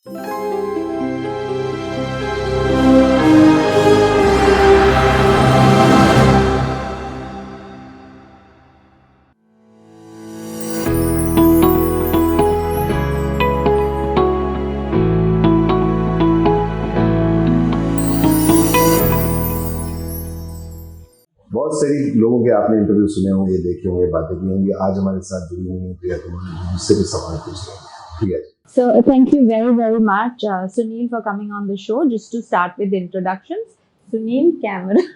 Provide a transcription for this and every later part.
बहुत सारी लोगों के आपने इंटरव्यू सुने होंगे, देखे होंगे, बातें की होंगी। आज हमारे साथ जुड़ी हुई हैं प्रिया कुमार, मुझसे भी सवाल पूछ रहे हैं। Priya ji. So thank you very, very much, Sunil, for coming on the show. Just to start with the introductions, Sunil, cameras.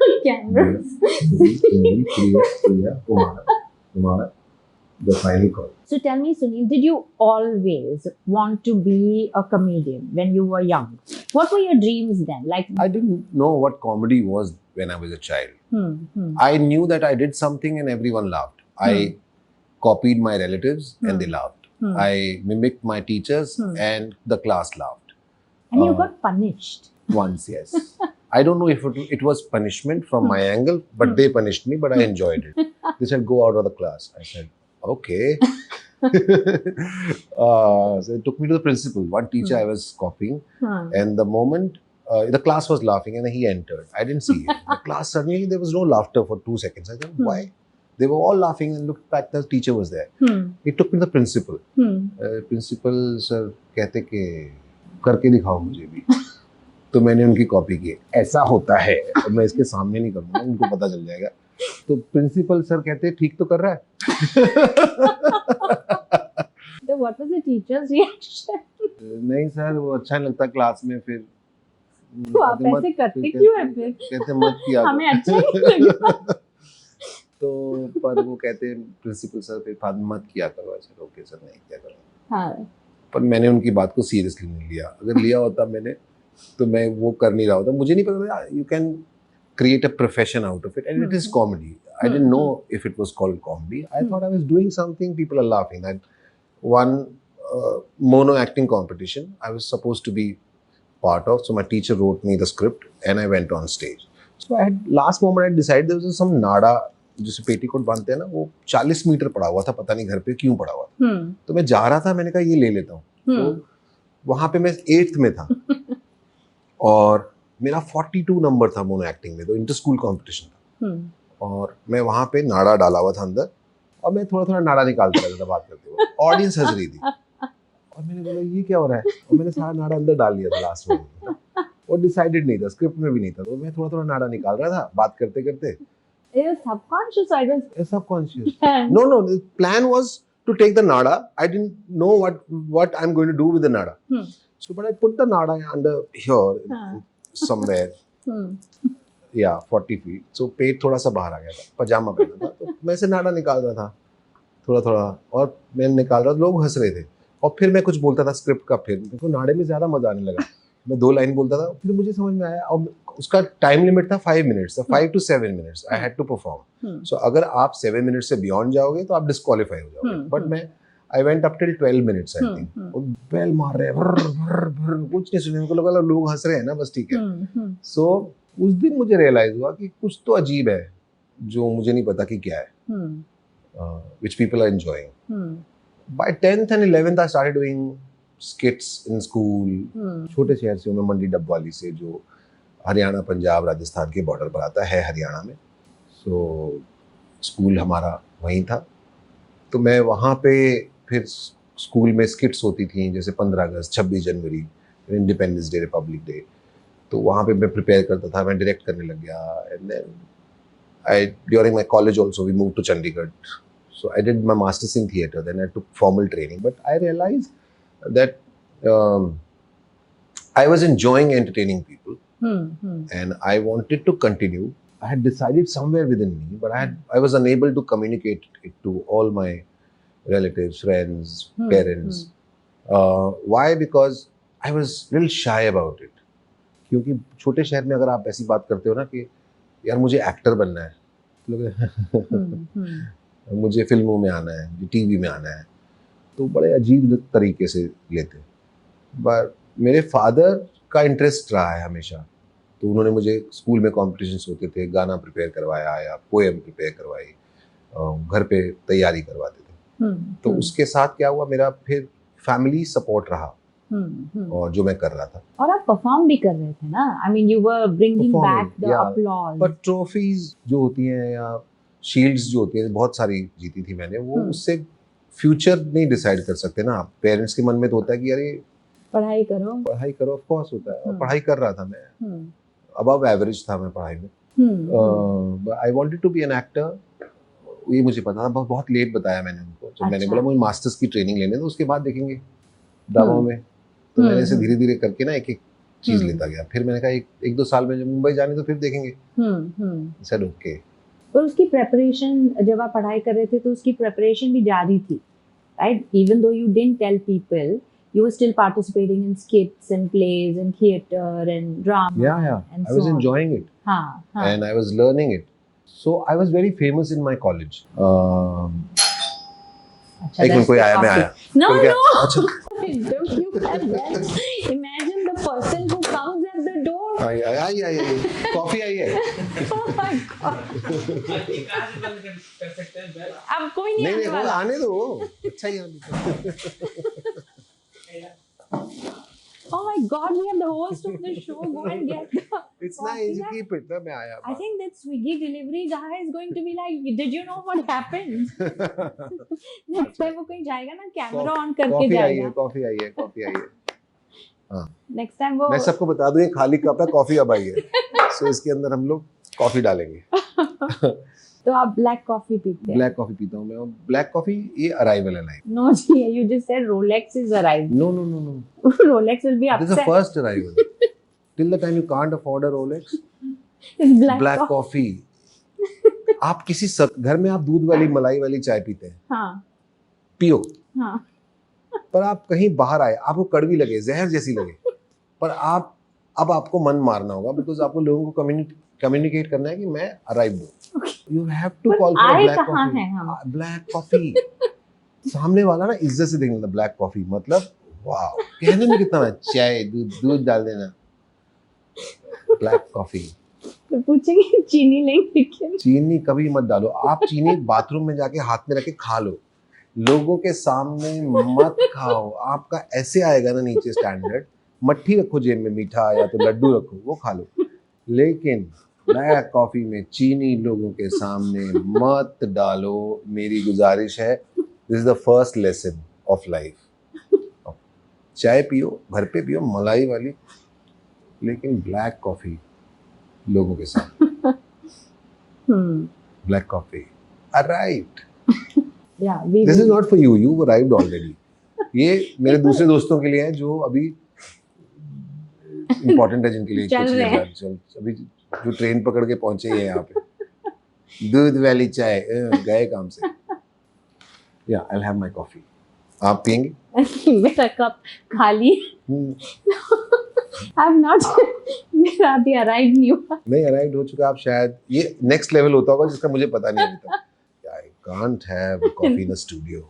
Priya Kumar, the final call. So tell me, Sunil, did you always want to be a comedian when you were young? What were your dreams then? Like, I didn't know what comedy was when I was a child. I knew that I did something and everyone laughed. I copied my relatives and they laughed. I mimicked my teachers and the class laughed. And you got punished. Once, yes. I don't know if it was punishment from my angle, but they punished me, but I enjoyed it. They said, go out of the class. I said, okay. So it took me to the principal. One teacher I was copying, and the moment the class was laughing and he entered, I didn't see it. The class, suddenly there was no laughter for 2 seconds. I said, why? They were all laughing and looked back, the teacher was there. It took me to the principal. Principal sir कहते कि करके दिखाओ मुझे भी. तो मैंने उनकी copy की. ऐसा होता है, और मैं इसके सामने नहीं करूँगा, उनको पता चल जाएगा. तो प्रिंसिपल सर कहते ठीक तो कर रहा है. So what was the teacher's reaction? नहीं सर, वो अच्छा नहीं लगता क्लास में. फिर तो आप ऐसे करते क्यों हैं फिर? कहते मत किया. हमें अच्छा नहीं लगता. तो पर वो कहते प्रिंसिपल सर फिर मत किया करो ऐसे. ओके सर, नहीं किया करो. हाँ. पर मैंने उनकी बात को सीरियसली नहीं लिया. अगर लिया होता मैंने, तो मैं वो कर नहीं रहा होता. मुझे नहीं पता था you can create a profession out of it, and it is comedy. I didn't know if it was called comedy. I thought I was doing something, people are laughing. That one mono acting competition I was supposed to be part of. So my teacher wrote me the script and I went on stage. So I had last moment I decided there was some nada जिसे petticoat बांधते हैं ना, वो 40 metre पड़ा हुआ था, पता नहीं घर पे क्यों पड़ा हुआ था. तो मैं जा रहा था, मैंने कहा ये ले लेता हूँ. तो वहां पे मैं 8th में था और मेरा 42 नंबर था मोनो एक्टिंग में. तो इंटर स्कूल कॉम्पिटिशन था और मैं वहां पे नाड़ा डाला हुआ था अंदर, और मैं थोड़ा थोड़ा नाड़ा निकालता रहता था बात करते हुए. ऑडियंस हंस रही थी और मैंने बोला ये क्या हो रहा है, और मैंने सारा नाड़ा अंदर डाल लिया था लास्ट में. और डिसाइडेड नहीं था, स्क्रिप्ट में भी नहीं था. तो मैं थोड़ा थोड़ा नाड़ा निकाल रहा था बात करते करते. It was subconscious, I guess. Subconscious. No. The plan was to take the nada. I didn't know what I'm going to do with the nada. So, but I put the nada under here somewhere. Yeah, 40 feet. So पेट थोड़ा सा बाहर आ गया था, पजामा पहना था. तो मैं से नाड़ा निकाल रहा था थोड़ा थोड़ा, और मैं निकाल रहा था, लोग हंस रहे थे. और फिर मैं कुछ बोलता था स्क्रिप्ट का. फिर मेरे को नाड़े में ज्यादा मजा आने लगा. मैं 2 लाइन बोलता था. फिर मुझे समझ में आया, और उसका टाइम लिमिट था 5 minutes. 5 to 7 minutes I had to perform. So अगर आप 7 मिनट से बियॉन्ड जाओगे तो आप डिस्क्वालीफाई हो जाओगे. बट मैं I went up till 12 minutes I think. और बेल मार रहे हैं, कुछ नहीं सुने. मेरे को लगा लोग हंस रहे हैं ना, बस ठीक है. सो उस दिन मुझे रियलाइज हुआ कि कुछ तो अजीब है जो मुझे नहीं पता कि क्या है, which people are enjoying. By 10th and 11th I started doing skits in school. छोटे शहर से, मैं मंडी डबवाली से, जो हरियाणा पंजाब राजस्थान के बॉर्डर पर आता है, हरियाणा में. सो स्कूल हमारा वहीं था. तो मैं वहाँ पे फिर स्कूल में स्किट्स होती थी, जैसे 15 अगस्त, 26 जनवरी, इंडिपेंडेंस डे, रिपब्लिक डे. तो वहाँ पे मैं प्रिपेयर करता था, मैं डायरेक्ट करने लग गया. And then during my college also we moved to Chandigarh. So I did my masters in theatre. Then I took formal training. But I realised that I was enjoying entertaining people, and I wanted to continue. I had decided somewhere within me, but I was unable to communicate it to all my relatives, friends, parents. Why? Because I was little shy about it. क्योंकि छोटे शहर में अगर आप ऐसी बात करते हो ना कि यार मुझे एक्टर बनना है, मुझे फिल्मों में आना है, टीवी में आना है, तो बड़े अजीब तरीके से लेते. बट मेरे फादर का इंटरेस्ट रहा है हमेशा. तो उन्होंने मुझे स्कूल में कॉम्पिटिशन्स होते थे, गाना प्रिपेयर करवाया या पोएम प्रिपेयर करवाई, घर पे तैयारी करवाते थे. तो उसके साथ क्या हुआ, मेरा फिर फैमिली सपोर्ट रहा. और जो मैं कर रहा था। और आप परफॉर्म भी कर रहे थे ना, I mean you were bringing back the applause. पर ट्रॉफीज जो होती हैं या शील्ड्स जो होती हैं बहुत सारी जीती थी मैंने, वो उससे फ्यूचर नहीं डिसाइड कर सकते ना आप। पेरेंट्स के मन में तो होता है कि अरे पढ़ाई करो, ऑफ कोर्स होता है, और पढ़ाई कर रहा था मैं, अबव एवरेज था मैं पढ़ाई में। I wanted to be an actor, ये मुझे पता था, बहुत लेट बताया मैंने उनको। जब मैंने बोला मुझे मास्टर्स की ट्रेनिंग लेने दो, उसके बाद देखेंगे ड्रामा में। तो मैंने ऐसे धीरे धीरे करके ना एक एक चीज लेता गया। फिर मैंने कहा एक दो साल में जब मुंबई जाने तो फिर देखेंगे। Said okay. और उसकी प्रेपरेशन, जब आप पढ़ाई कर रहे थे तो उसकी प्रेपरेशन भी जारी थी, right? Even though you didn't tell people, you were still participating in skits and plays and theater and drama. And I was enjoying it. And I was learning it. So I was very famous in my college. एक minute, कोई आया, मैं आया। No. अच्छा। Don't you have that? Imagine the person who comes at the door. I coffee आई है। Oh my God. अब कोई नहीं वो आने दो, अच्छा ही आने। Oh my God, we have the host of the show. Go and get the It's nice, you keep it. मैं आया। I think that Swiggy delivery guy is going to be like, did you know what happened? Next time वो कहीं जाएगा ना, camera on करके जाएगा। Coffee आई है। हाँ। Next time वो, मैं सबको बता दूं, ये खाली कप है, कॉफी अब आई है। So इसके अंदर हम लोग कॉफी डालेंगे। तो आप ब्लैक कॉफी पीते हैं? ब्लैक कॉफी पीता हूँ मैं। ब्लैक कॉफी ये अराइवल है life. No ji, you just said Rolex is arrived. No. Rolex will be upset. This is the first arrival. Till the time you can't afford a Rolex, black coffee. आप किसी घर में आप दूध वाली मलाई वाली चाय पीते हैं, हाँ, पियो, हाँ, पर आप कहीं बाहर आए, आपको कड़वी लगे, जहर जैसी लगे, पर अब आपको मन मारना होगा, बिकॉज आपको लोगों को कम्युनिकेट करना है कि मैं अराइव हूँ। You have to call for a black coffee. Black coffee. सामने वाला ना इज्जत से देखेगा ब्लैक कॉफी, मतलब वाओ, कहने में कितना है, चाय दूध डाल देना, ब्लैक कॉफी। फिर पूछेंगे चीनी लेंगे क्या? चीनी कभी मत डालो आप। चीनी बाथरूम में जाके हाथ में रख के खा लो, लोगों के सामने मत खाओ। आपका ऐसे आएगा ना नीचे स्टैंडर्ड। मट्ठी रखो जेब में, मीठा या तो लड्डू रखो, वो खा लो, लेकिन ब्लैक कॉफी में चीनी लोगों के सामने मत डालो। मेरी गुजारिश है, this is the first lesson of life. चाय पियो, घर पे पियो मलाई वाली, लेकिन ब्लैक कॉफी लोगों के साथ। Black coffee arrived. This is not for you, you arrived already. ये मेरे दूसरे दोस्तों के लिए है जो अभी इम्पोर्टेंट है, जिनके लिए कुछ अभी जो ट्रेन पकड़ के पहुंचे हैं यहाँ पे। दूध वाली चाय, गए काम से। या I will have my coffee. आप पियेंगे? मेरा कप खाली। आई एम नॉट, मेरा अभी अराइव नहीं हुआ। नहीं, अराइव हो चुका। आप शायद ये नेक्स्ट लेवल होता होगा जिसका मुझे पता नहीं अभी तक। I can't have coffee in a studio.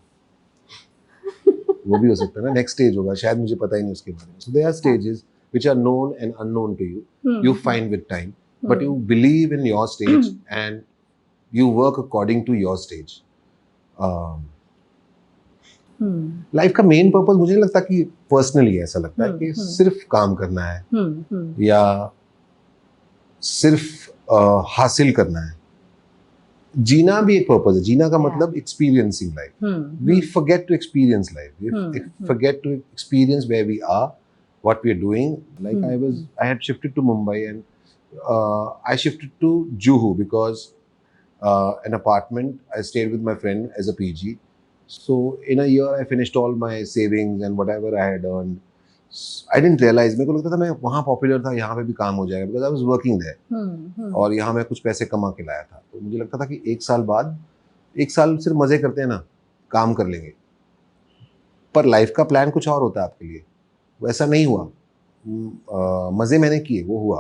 वो भी हो सकता है ना, नेक्स्ट स्टेज होगा, शायद मुझे पता ही नहीं उसके बारे में। So there are stages which are known and unknown to you. You find with time, but you believe in your stage and you work according to your stage. Life का main purpose मुझे नहीं लगता कि personally ऐसा लगता है कि सिर्फ काम करना है या सिर्फ हासिल करना है। जीना भी एक पर्पस है। जीना का मतलब experiencing life. We forget to experience life, we forget to experience where we are, what we are doing. Like I had shifted to Mumbai and I shifted to Juhu because an apartment. I stayed with my friend as a PG. So in a year I finished all my savings and whatever I had earned. I didn't realize, मेरे को लगता था मैं वहाँ popular था, यहाँ पे भी काम हो जाएगा, because I was working there. और यहाँ मैं कुछ पैसे कमा के लाया था, तो मुझे लगता था कि एक साल बाद, एक साल सिर्फ मजे करते हैं ना, काम कर लेंगे, पर लाइफ का प्लान कुछ और होता है आपके लिए। वैसा नहीं हुआ। मजे मैंने किए, वो हुआ।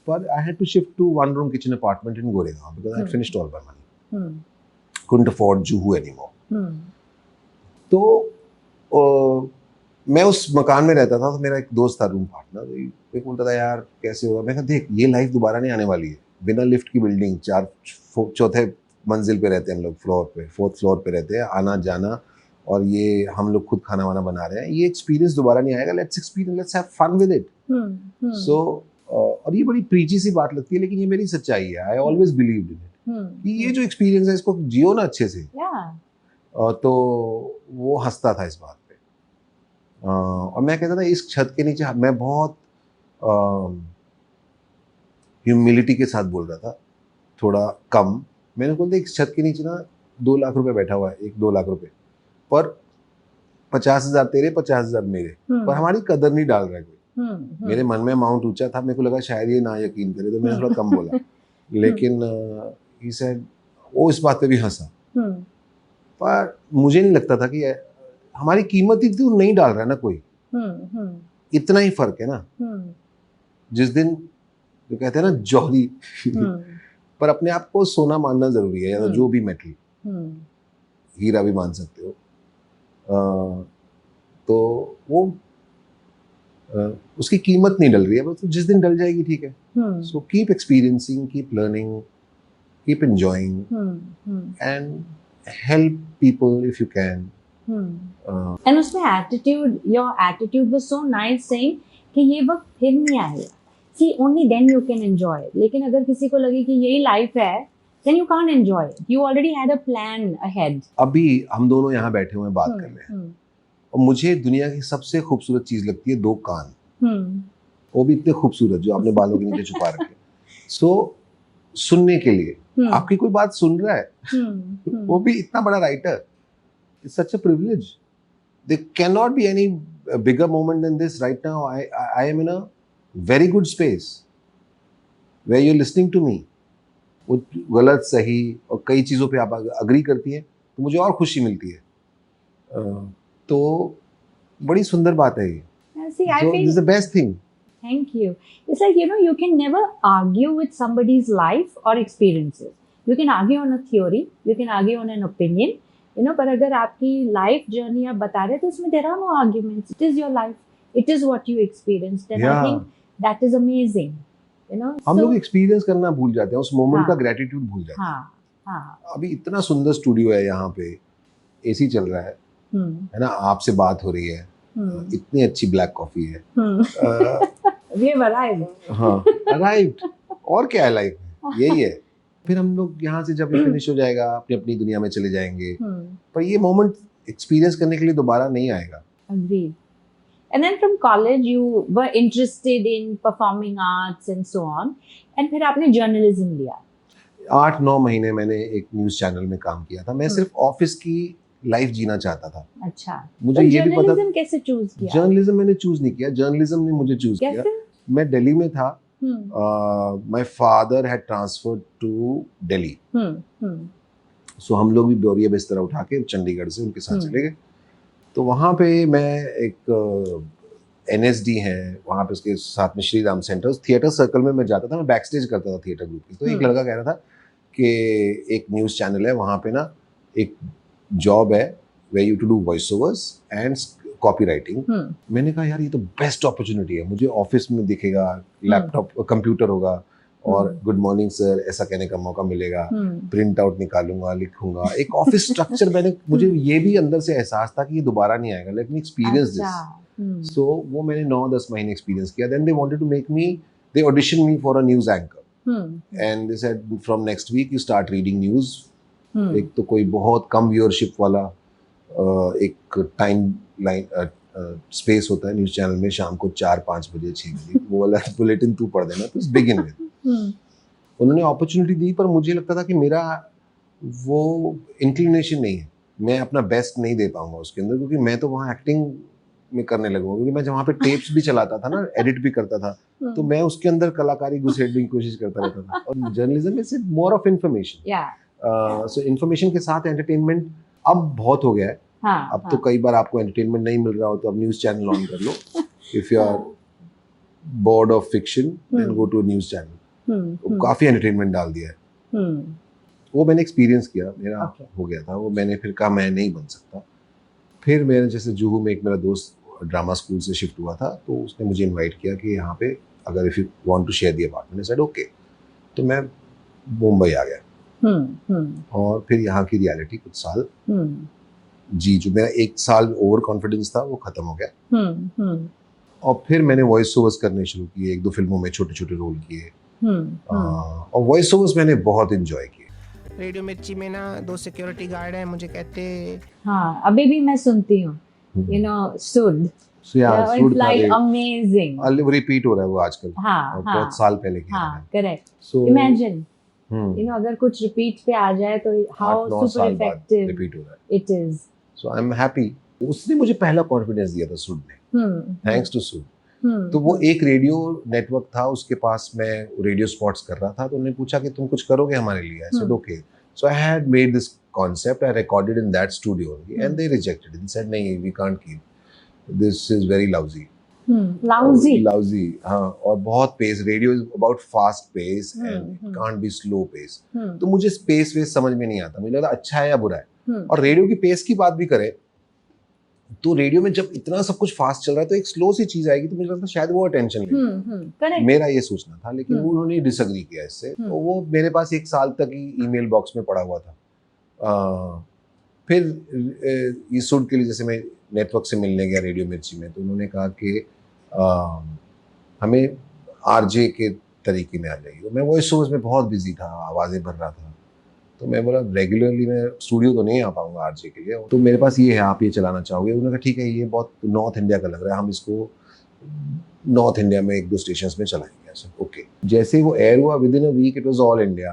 पर I had to shift to one room kitchen apartment in Goregaon because I had finished all my money, couldn't afford Juhu anymore. तो मैं उस मकान में रहता था, तो मेरा एक दोस्त था रूम पार्टनर, एक बोलता था यार कैसे होगा। मैं कहा देख, ये लाइफ दोबारा नहीं आने वाली है। बिना लिफ्ट की बिल्डिंग, चौथे मंजिल पे रहते हैं हम लोग, फ्लोर पे, 4th फ्लोर पे रहते हैं, आना जाना और ये हम लोग खुद खाना वाना बना रहे हैं, ये एक्सपीरियंस दोबारा नहीं आएगा, let's have fun with it. So और ये बड़ी प्रीची सी बात लगती है, लेकिन ये मेरी सच्चाई है। I always believed in it कि ये जो एक्सपीरियंस है इसको जियो ना अच्छे से। तो वो हंसता था इस बात पे, और मैं कहता था इस छत के नीचे, मैं बहुत ह्यूमिलिटी के साथ बोल रहा था, थोड़ा कम। मैंने बोलता इस छत के नीचे ना 2 लाख रुपए बैठा हुआ है, 1-2 लाख रुपए, पर 50,000 तेरे, 50,000 मेरे, पर हमारी कदर नहीं डाल रहा है कोई। मेरे मन में अमाउंट ऊंचा था, मेरे को लगा शायद ये ना यकीन करे, तो मैंने थोड़ा कम बोला। लेकिन he said, वो इस बात पे भी हंसा। पर मुझे नहीं लगता था कि हमारी कीमत ही तो नहीं डाल रहा है ना कोई, इतना ही फर्क है ना। जिस दिन जो कहते हैं ना जौहरी, पर अपने आप को सोना मानना जरूरी है, या जो भी मेटल, हीरा भी मान सकते हो। तो वो उसकी कीमत नहीं डल रही है, बस जिस दिन डल जाएगी ठीक है। So keep experiencing, keep learning, keep enjoying, and help people if you can. And उसमें attitude, your attitude was so nice, saying कि ये वक्त फिर नहीं आएगा, see only then you can enjoy. लेकिन अगर किसी को लगे कि यही लाइफ है, then you can't enjoy it. You already had a plan ahead. अभी हम दोनों यहाँ बैठे हुए बात कर रहे हैं, और मुझे दुनिया की सबसे खूबसूरत चीज लगती है 2 कान, वो भी इतने खूबसूरत जो आपने बालों के नीचे छुपा रखे। सो सुनने के लिए आपकी कोई बात सुन रहा है, वो भी इतना बड़ा writer, it's such a privilege. There cannot be any bigger moment than this right now. I am in a very good space where you're listening to me. वो गलत सही और कई चीज़ों पे आप अग्री करती हैं, तो मुझे और खुशी मिलती है। तो बड़ी सुंदर बात है ये। See, I feel this is the best thing. Thank you. It's like, you can never argue with somebody's life or experiences. You can argue on a theory, you can argue on an opinion, पर अगर आपकी life journey आप बता रहे हैं तो उसमें there are no arguments. It is your life. It is what you experienced. And I think that is amazing. हम लोग एक्सपीरियंस करना भूल जाते हैं, उस मोमेंट का ग्रेटिट्यूड भूल जाते हैं। अभी इतना सुंदर स्टूडियो है, यहाँ पे एसी चल रहा है ना, आपसे बात हो रही है, इतनी अच्छी ब्लैक कॉफी है। We have arrived. हाँ, arrived. और क्या है लाइफ में, यही है। फिर हम लोग यहाँ से जब फिनिश हो जाएगा, अपनी अपनी दुनिया में चले जाएंगे, पर ये मोमेंट एक्सपीरियंस करने के लिए दोबारा नहीं आएगा। Agreed. And then from college you were interested in performing arts and so on, and फिर आपने journalism लिया। 8-9 महीने मैंने एक न्यूज़ चैनल में काम किया था। मैं सिर्फ ऑफिस की लाइफ जीना चाहता था। अच्छा, मुझे ये भी पता, जर्नलिज्म कैसे चूज किया? जर्नलिज्म मैंने चूज नहीं किया, जर्नलिज्म ने मुझे चूज किया। मैं दिल्ली में था, my father had transferred to Delhi, so हम लोग भी बोरिया बिस्तरा उठा के चंडीगढ़ से उनके साथ चले गए। तो वहाँ पे मैं एक NSD है, वहाँ पे उसके साथ में Shri Ram centre theatre circle में मैं जाता था, मैं बैक स्टेज करता था थिएटर ग्रुप की। तो एक लड़का कह रहा था कि एक न्यूज़ चैनल है वहाँ पे ना, एक जॉब है where you to do voice overs and copy writing. मैंने कहा यार ये तो बेस्ट अपॉर्चुनिटी है, मुझे ऑफिस में दिखेगा, लैपटॉप कंप्यूटर होगा, और गुड मॉर्निंग सर ऐसा कहने का मौका मिलेगा, प्रिंट आउट निकालूंगा, लिखूंगा, एक ऑफिस स्ट्रक्चर। मुझे ये भी अंदर से एहसास था कि ये दोबारा नहीं आएगा, let me experience this. So वो मैंने 9-10 महीने एक्सपीरियंस किया। Then they wanted to make me, they audition me for a news anchor, and they said from next week you start reading news. एक तो कोई बहुत कम व्यूअरशिप वाला एक टाइम लाइन स्पेस होता है न्यूज़ चैनल में, शाम को 4-5 बजे 6 बजे वो वाला बुलेटिन तू पढ़ देना, तो बिगिन विद। उन्होंने अपॉर्चुनिटी दी, पर मुझे लगता था कि मेरा वो इंक्लिनेशन नहीं है, मैं अपना बेस्ट नहीं दे पाऊंगा उसके अंदर, क्योंकि मैं तो वहाँ एक्टिंग में करने लगूंगा, क्योंकि मैं वहाँ पे टेप्स भी चलाता था ना, एडिट भी करता था, तो मैं उसके अंदर कलाकारी घुसेड़ने की कोशिश करता रहता था। और journalism is more of information, so information के साथ एंटरटेनमेंट अब बहुत हो गया है। अब तो कई बार आपको एंटरटेनमेंट नहीं मिल रहा हो तो अब न्यूज़ चैनल ऑन कर लो, if you are bored of fiction then go to news channel. तो काफी एंटरटेनमेंट डाल दिया है। वो मैंने एक्सपीरियंस किया, मेरा हो गया था वो, मैंने फिर कहा मैं नहीं बन सकता। फिर मेरे जैसे जुहू में एक मेरा दोस्त ड्रामा स्कूल से शिफ्ट हुआ था, तो उसने मुझे इनवाइट किया कि यहाँ पे अगर if you want to share the apartment, I said okay. तो मैं मुंबई आ गया, और फिर यहाँ की रियलिटी कुछ साल, जी, जो मेरा 1 साल ओवर कॉन्फिडेंस था वो खत्म हो गया। और फिर मैंने वॉइस ओवर्स करने शुरू किए, 1-2 फिल्मों में छोटे-छोटे रोल किए। और वॉइस ओवर्स मैंने बहुत एंजॉय किए। रेडियो मिर्ची में ना 2 सिक्योरिटी गार्ड हैं, मुझे कहते हाँ, अभी भी मैं सुनती हूँ, you know, सुध। So, yeah, It's सुर था like एक amazing. रिपीट हो रहा है वो आजकल। हाँ, और हाँ, बहुत साल पहले किया हाँ, मैंने। correct. So, Imagine, you know, अगर कुछ रिपीट पे आ जाए तो how 8-9 super साल बाद effective रिपीट हो रहा है। it is. So I'm happy. उसने मुझे पहला कॉन्फिडेंस दिया था सुर ने, थैंक्स टू सुर। तो वो एक रेडियो नेटवर्क था, उसके पास मैं रेडियो स्पॉट्स कर रहा था, तो उन्होंने पूछा कि तुम कुछ करोगे हमारे लिए? I said okay. So I had made this concept, I recorded in that studio only, and they rejected it. They said नहीं, we can't keep. This is very lousy. Lousy, हाँ। और बहुत pace, radio is about fast pace and can't be slow pace. तो मुझे space वेस समझ में नहीं आता, मुझे लगा अच्छा है या बुरा है। और रेडियो की पेस की बात भी करें तो रेडियो में जब इतना सब कुछ फास्ट चल रहा है तो एक स्लो सी चीज आएगी तो मुझे लगता है शायद वो अटेंशन ले। मेरा ये सोचना था, लेकिन वो उन्होंने डिसएग्री किया इससे। तो वो मेरे पास 1 साल तक ही ईमेल बॉक्स में पड़ा हुआ था। फिर ये सुर के लिए जैसे मैं नेटवर्क से मिलने गया रेडियो मिर्ची में, तो उन्होंने कहा कि हमें आरजे के तरीके में आ जाइए। तो मैं वॉइस ओवर्स में बहुत बिजी था, आवाज़ें भर रहा था, तो मैं बोला रेगुलरली मैं स्टूडियो तो नहीं आ पाऊंगा आरजे के लिए, तो मेरे पास ये है, आप ये चलाना चाहोगे? उन्होंने कहा ठीक है, ये बहुत नॉर्थ इंडिया का लग रहा है, हम इसको नॉर्थ इंडिया में 1-2 स्टेशन में चलाएंगे। ऐसा ओके। जैसे वो एयर हुआ, within a week it was all India.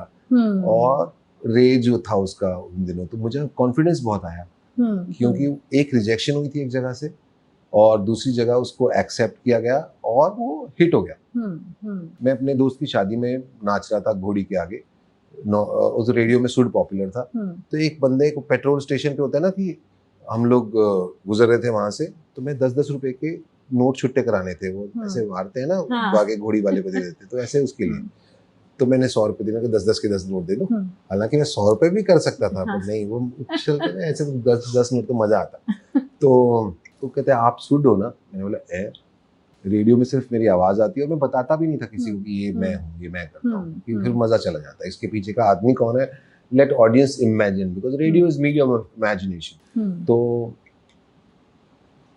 और रेज जो था उसका उन दिनों, तो मुझे कॉन्फिडेंस बहुत आया, क्योंकि एक रिजेक्शन हुई थी एक जगह से और दूसरी जगह उसको एक्सेप्ट किया गया और वो हिट हो गया। मैं अपने दोस्त की शादी में नाच रहा था घोड़ी के आगे, उस रेडियो में सुर पॉपुलर था। तो एक बंदे को पेट्रोल स्टेशन पे होता है ना कि हम लोग गुजर रहे थे वहां से, तो मैं 10-10 रुपए के नोट छुट्टे कराने थे, वो ऐसे मारते हैं ना आगे घोड़ी वाले को दे देते, तो ऐसे उसके लिए। तो मैंने 100 रुपए दिया कि 10-10 के 10 नोट दे दो। हालांकि मैं 100 रुपए भी कर सकता था, पर नहीं, वो चलते ऐसे तो 10-10 नोट तो मजा आता। तो कहते हैं आप सुड हो ना? मैंने बोला रेडियो में सिर्फ मेरी आवाज आती है और मैं बताता भी नहीं था किसी को कि ये मैं हूँ, ये मैं करता हूँ, कि फिर मजा चला जाता है इसके पीछे का आदमी कौन है। Let audience imagine, because radio is medium of imagination. तो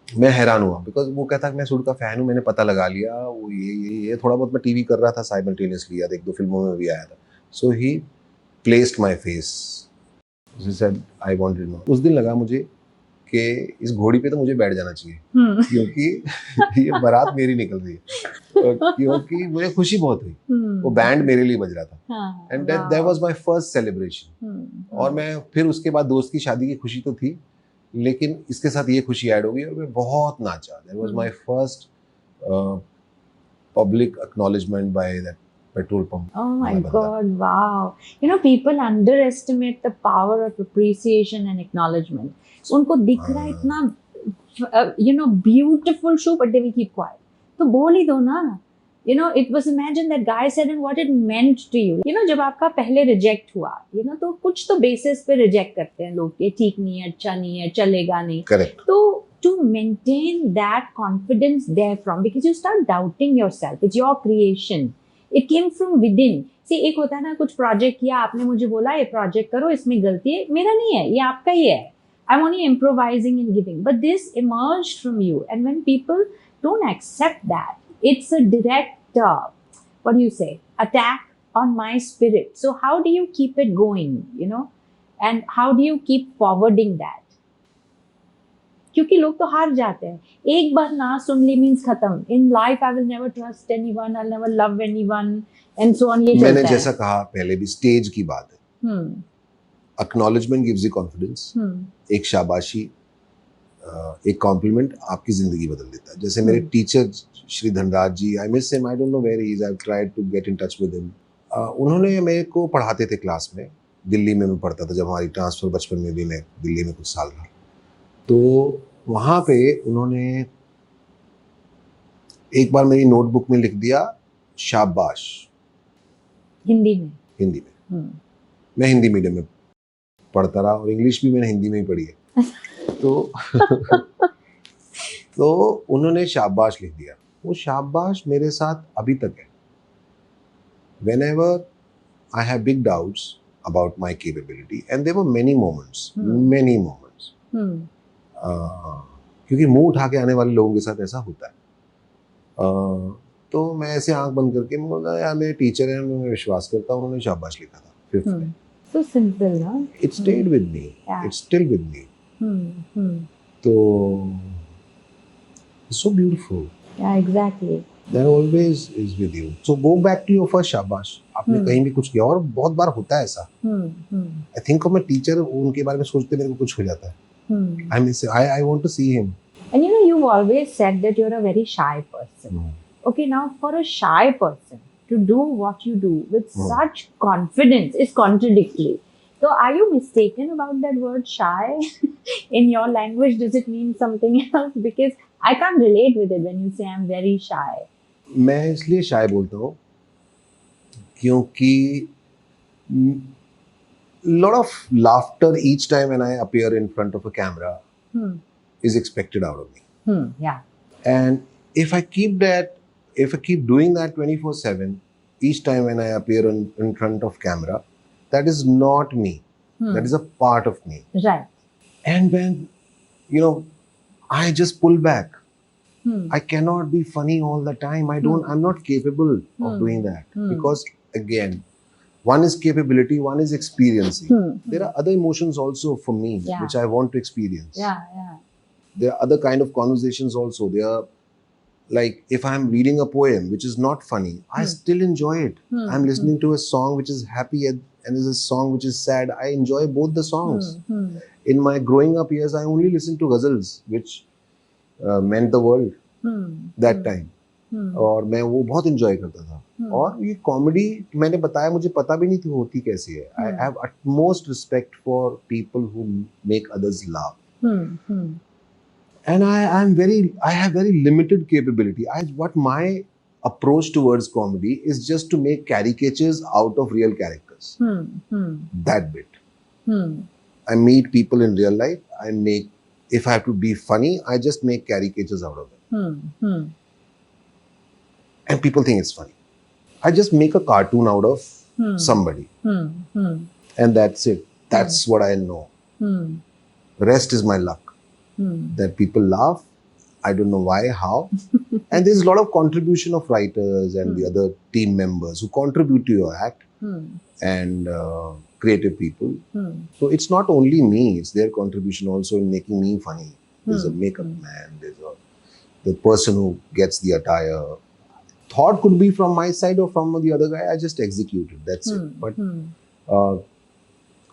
मैं हैरान हुआ, बिकॉज वो कहता मैं सुड का फैन हूँ, मैंने पता लगा लिया, वो ये थोड़ा बहुत मैं टीवी कर रहा था साइमल्टेनियसली, याद 1-2 फिल्मों में भी आया था। So he placed my face, I wanted to know. उस दिन लगा मुझे कि इस घोड़ी पे तो मुझे बैठ जाना चाहिए, क्योंकि ये बारात मेरी निकल रही है, क्योंकि मुझे खुशी बहुत हुई। वो बैंड मेरे लिए बज रहा था, and that was my first celebration. और मैं फिर उसके बाद दोस्त की शादी की खुशी तो थी, लेकिन इसके साथ ये खुशी ऐड हो गई और मैं बहुत नाचा। That was my first public acknowledgement by that petrol pump. Oh my God, wow. You know, people underestimate the power of appreciation and acknowledgement. So, उनको दिख रहा है इतना, you know, beautiful show, but they will keep quiet. तो बोल ही दो ना. You know, it was, imagine that guy said and what it meant to you. You know, जब आपका पहले reject हुआ, you know, तो कुछ तो basis पे reject करते हैं लोग, ये ठीक नहीं है, अच्छा नहीं है, चलेगा नहीं. Correct. तो to maintain that confidence therefrom, because you start doubting yourself, it's your creation, it came from within. See, एक होता है ना, कुछ project किया, आपने मुझे बोला ये project करो, इसमें गलती है, मेरा नहीं है, ये आपका ही है, I'm only improvising and giving, but this emerged from you. And when people don't accept that, it's a direct what do you say, attack on my spirit. So how do you keep it going, you know, and how do you keep forwarding that? क्योंकि लोग तो हार जाते हैं, एक बार ना सुन ली means खत्म, in life I will never trust anyone, I will never love anyone and so on. ये चलता है। मैंने जैसा कहा पहले भी, स्टेज की बात है। Acknowledgement gives you confidence. एक शाबाशी, एक कॉम्प्लीमेंट आपकी जिंदगी बदल देता है। जैसे मेरे teacher Shri Dhanraj ji, I miss him, I don't know where he is, I have tried to get in touch with him. उन्होंने मेरे को पढ़ाते थे क्लास में, दिल्ली में मैं पढ़ता था जब हमारी ट्रांसफर, बचपन में भी मैं दिल्ली में कुछ साल रहा, तो वहाँ पे उन्होंने एक बार मेरी नोटबुक में लिख दिया शाबाश, हिंदी में। मैं हिंदी मीडियम में पढ़ता रहा और इंग्लिश भी मैंने हिंदी में ही पढ़ी है। तो उन्होंने शाबाश लिख दिया। वो शाबाश मेरे साथ अभी तक है। Whenever I have big doubts about my capability, and there were many moments, क्योंकि मुंह उठा के आने वाले लोगों के साथ ऐसा होता है। तो मैं ऐसे आंख बंद करके मैं बोला यार मेरे टीचर हैं, मैं विश्वास करता हूँ, उन्होंने शाबाश लिखा था 5th में। So simple, no? It stayed with me. Yeah. It's still with me. So it's so beautiful. Yeah, exactly. That always is with you. So go back to your first शाबाश। आपने कहीं भी कुछ किया, और बहुत बार होता है ऐसा। I think of my teacher, उनके बारे में सोचते मेरे को कुछ हो जाता है। I want to see him. And you know, you've always said that you're a very shy person. Okay, now for a shy person to do what you do with such confidence is contradictory. So are you mistaken about that word shy? In your language, does it mean something else? Because I can't relate with it when you say I'm very shy. मैं इसलिए shy बोलता हूँ क्योंकि lot of laughter each time when I appear in front of a camera is expected out of me. Yeah. And if I keep doing that 24/7 each time when I appear in front of camera, that is not me. That is a part of me. Right. And when, I just pull back. I cannot be funny all the time. I'm not capable of doing that. Because again, one is capability, one is experiencing. There are other emotions also for me, which I want to experience. Yeah. There are other kind of conversations also. There are, like, if I'm reading a poem which is not funny, I still enjoy it. I'm listening to a song which is happy and there's a song which is sad. I enjoy both the songs. In my growing up years, I only listened to ghazals, which meant the world that time. और मैं वो बहुत enjoy करता था। और ये comedy मैंने बताया, मुझे पता भी नहीं थी होती कैसी है। I have utmost respect for people who make others laugh. And I have very limited capability. What my approach towards comedy is just to make caricatures out of real characters. That bit. I meet people in real life. If I have to be funny, I just make caricatures out of it. And people think it's funny. I just make a cartoon out of somebody. And that's it. That's what I know. Rest is my luck. That people laugh. I don't know why, how. And there's a lot of contribution of writers and the other team members who contribute to your act and creative people. So it's not only me, it's their contribution also in making me funny. There's a makeup man, there's the person who gets the attire. Thought could be from my side or from the other guy. I just execute it. That's it. But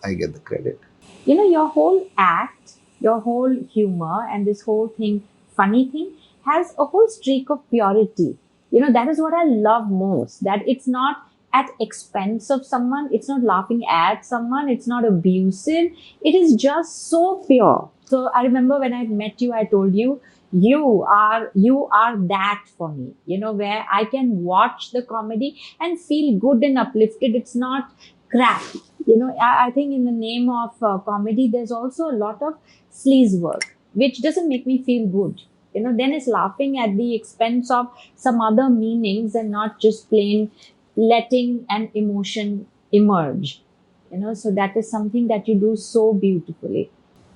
I get the credit. You know, your whole act, your whole humor and this whole thing, funny thing, has a whole streak of purity. You know, that is what I love most. That it's not at expense of someone. It's not laughing at someone. It's not abusive. It is just so pure. So I remember when I met you, I told you, you are that for me, you know, where I can watch the comedy and feel good and uplifted. It's not crap. You know, I think in the name of comedy, there's also a lot of sleaze work, which doesn't make me feel good. You know, then it's laughing at the expense of some other meanings and not just plain letting an emotion emerge. You know, so that is something that you do so beautifully.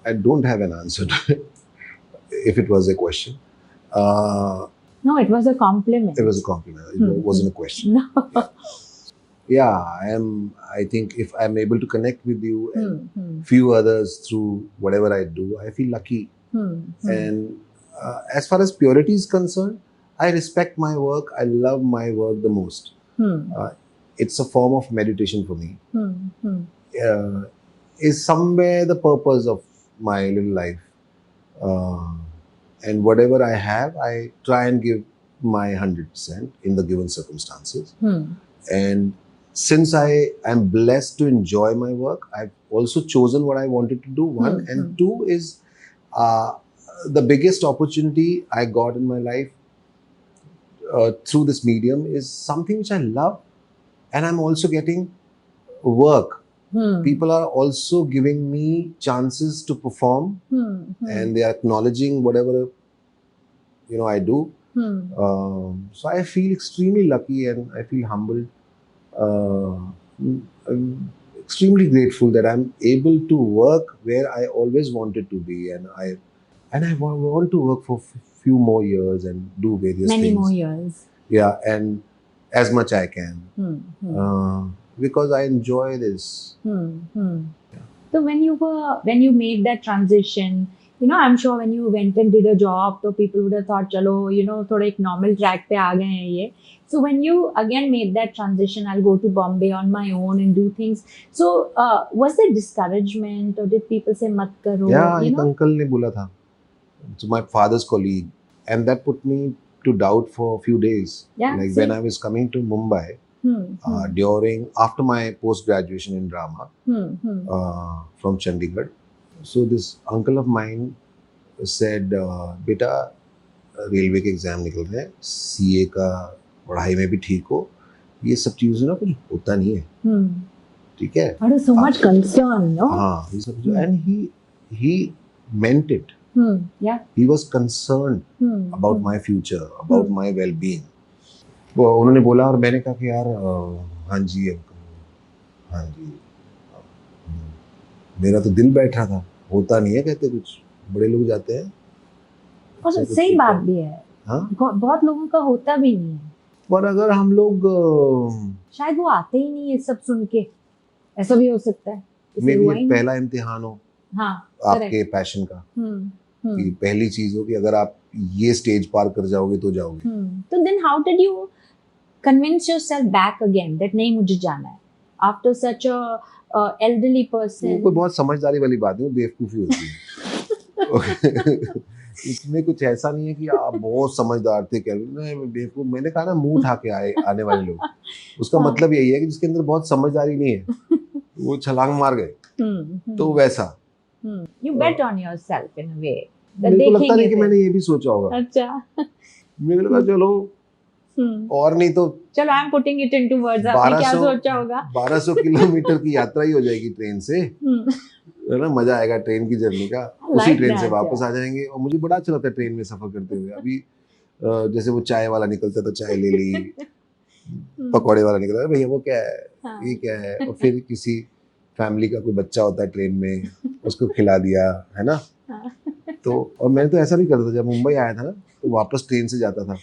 I don't have an answer to it. If it was a question. No, it was a compliment. It was a compliment. It wasn't a question. No. Yeah, I think if I'm able to connect with you and few others through whatever I do, I feel lucky. And as far as purity is concerned, I respect my work. I love my work the most. It's a form of meditation for me. Is somewhere the purpose of my little life. And whatever I have, I try and give my 100% in the given circumstances. And since I am blessed to enjoy my work, I've also chosen what I wanted to do, one. And two is the biggest opportunity I got in my life through this medium is something which I love. And I'm also getting work. People are also giving me chances to perform and they are acknowledging whatever I do. So I feel extremely lucky and I feel humbled. extremely grateful that I'm able to work where I always wanted to be, and I want to work for few more years and do various Many things. more years. Yeah, and as much I can, because I enjoy this. So when you made that transition, I'm sure when you went and did a job, so people would have thought, chalo, थोड़ा एक normal track पे आ गए हैं ये. So when you again made that transition, I'll go to Bombay on my own and do things. So was there discouragement, or did people say मत करो? Yeah, एक uncle ने बोला था, to my father's colleague, and that put me to doubt for a few days. Yeah, like see? when I was coming to Mumbai, after my post graduation in drama from Chandigarh, so this uncle of mine said, बेटा railway के exam निकल रहे हैं, CA का पढ़ाई में भी ठीक हो, ये सब चीजें ना कुछ होता नहीं है, ठीक है? So much concern, no? हाँ, ये सब and he meant it. Yeah. He was concerned about my future, about my well-being. वो उन्होंने बोला और मैंने कहा कि यार हाँ जी अंकल, हाँ जी, मेरा तो दिल बैठ रहा था, होता नहीं है कहते कुछ, बड़े लोग जाते हैं. और सही बात भी है. हाँ? बहुत लोगों का होता भी नहीं है. पर अगर हम लोग शायद वो आते ही नहीं ये सब सुन के, ऐसा भी हो सकता है. मेरी पहला इम्तिहान हो, हाँ, आपके पैशन का, कि पहली चीज हो कि अगर आप ये स्टेज पार कर जाओगे तो जाओगे. तो then how did you convince yourself back again that नहीं मुझे जाना है after such a elderly person? वो कोई बहुत समझदारी वाली बात नहीं, बेवकूफी होती है. इसमें कुछ ऐसा नहीं है कि आप बहुत समझदार थे, क्या बेवकूफ. मैंने कहा ना, मुंह उठा के आने वाले लोग, उसका मतलब यही है कि जिसके अंदर बहुत समझदारी नहीं है वो छलांग मार गए. तो वैसा you bet on yourself in a way. मेरे को लगता नहीं कि मैंने ये भी सोचा होगा. अच्छा. मेरे को लगा चलो और नहीं तो चलो I am putting it into words. आपने क्या सोचा होगा? 1200 किलोमीटर की यात्रा ही हो जाएगी ट्रेन से, है ना, मजा आएगा ट्रेन की जर्नी का. उसी ट्रेन से वापस आ जाएंगे. और मुझे बड़ा अच्छा लगता है ट्रेन में सफर करते हुए. अभी जैसे वो चाय वाला निकलता था, चाय ले ली, पकौड़े वाला निकलता है, भैया वो क्या है, ये क्या है, और फिर किसी फैमिली का कोई बच्चा होता है ट्रेन में, उसको खिला दिया, है ना. तो और मैं तो ऐसा भी करता था, जब मुंबई आया था ना तो वापस ट्रेन से जाता था.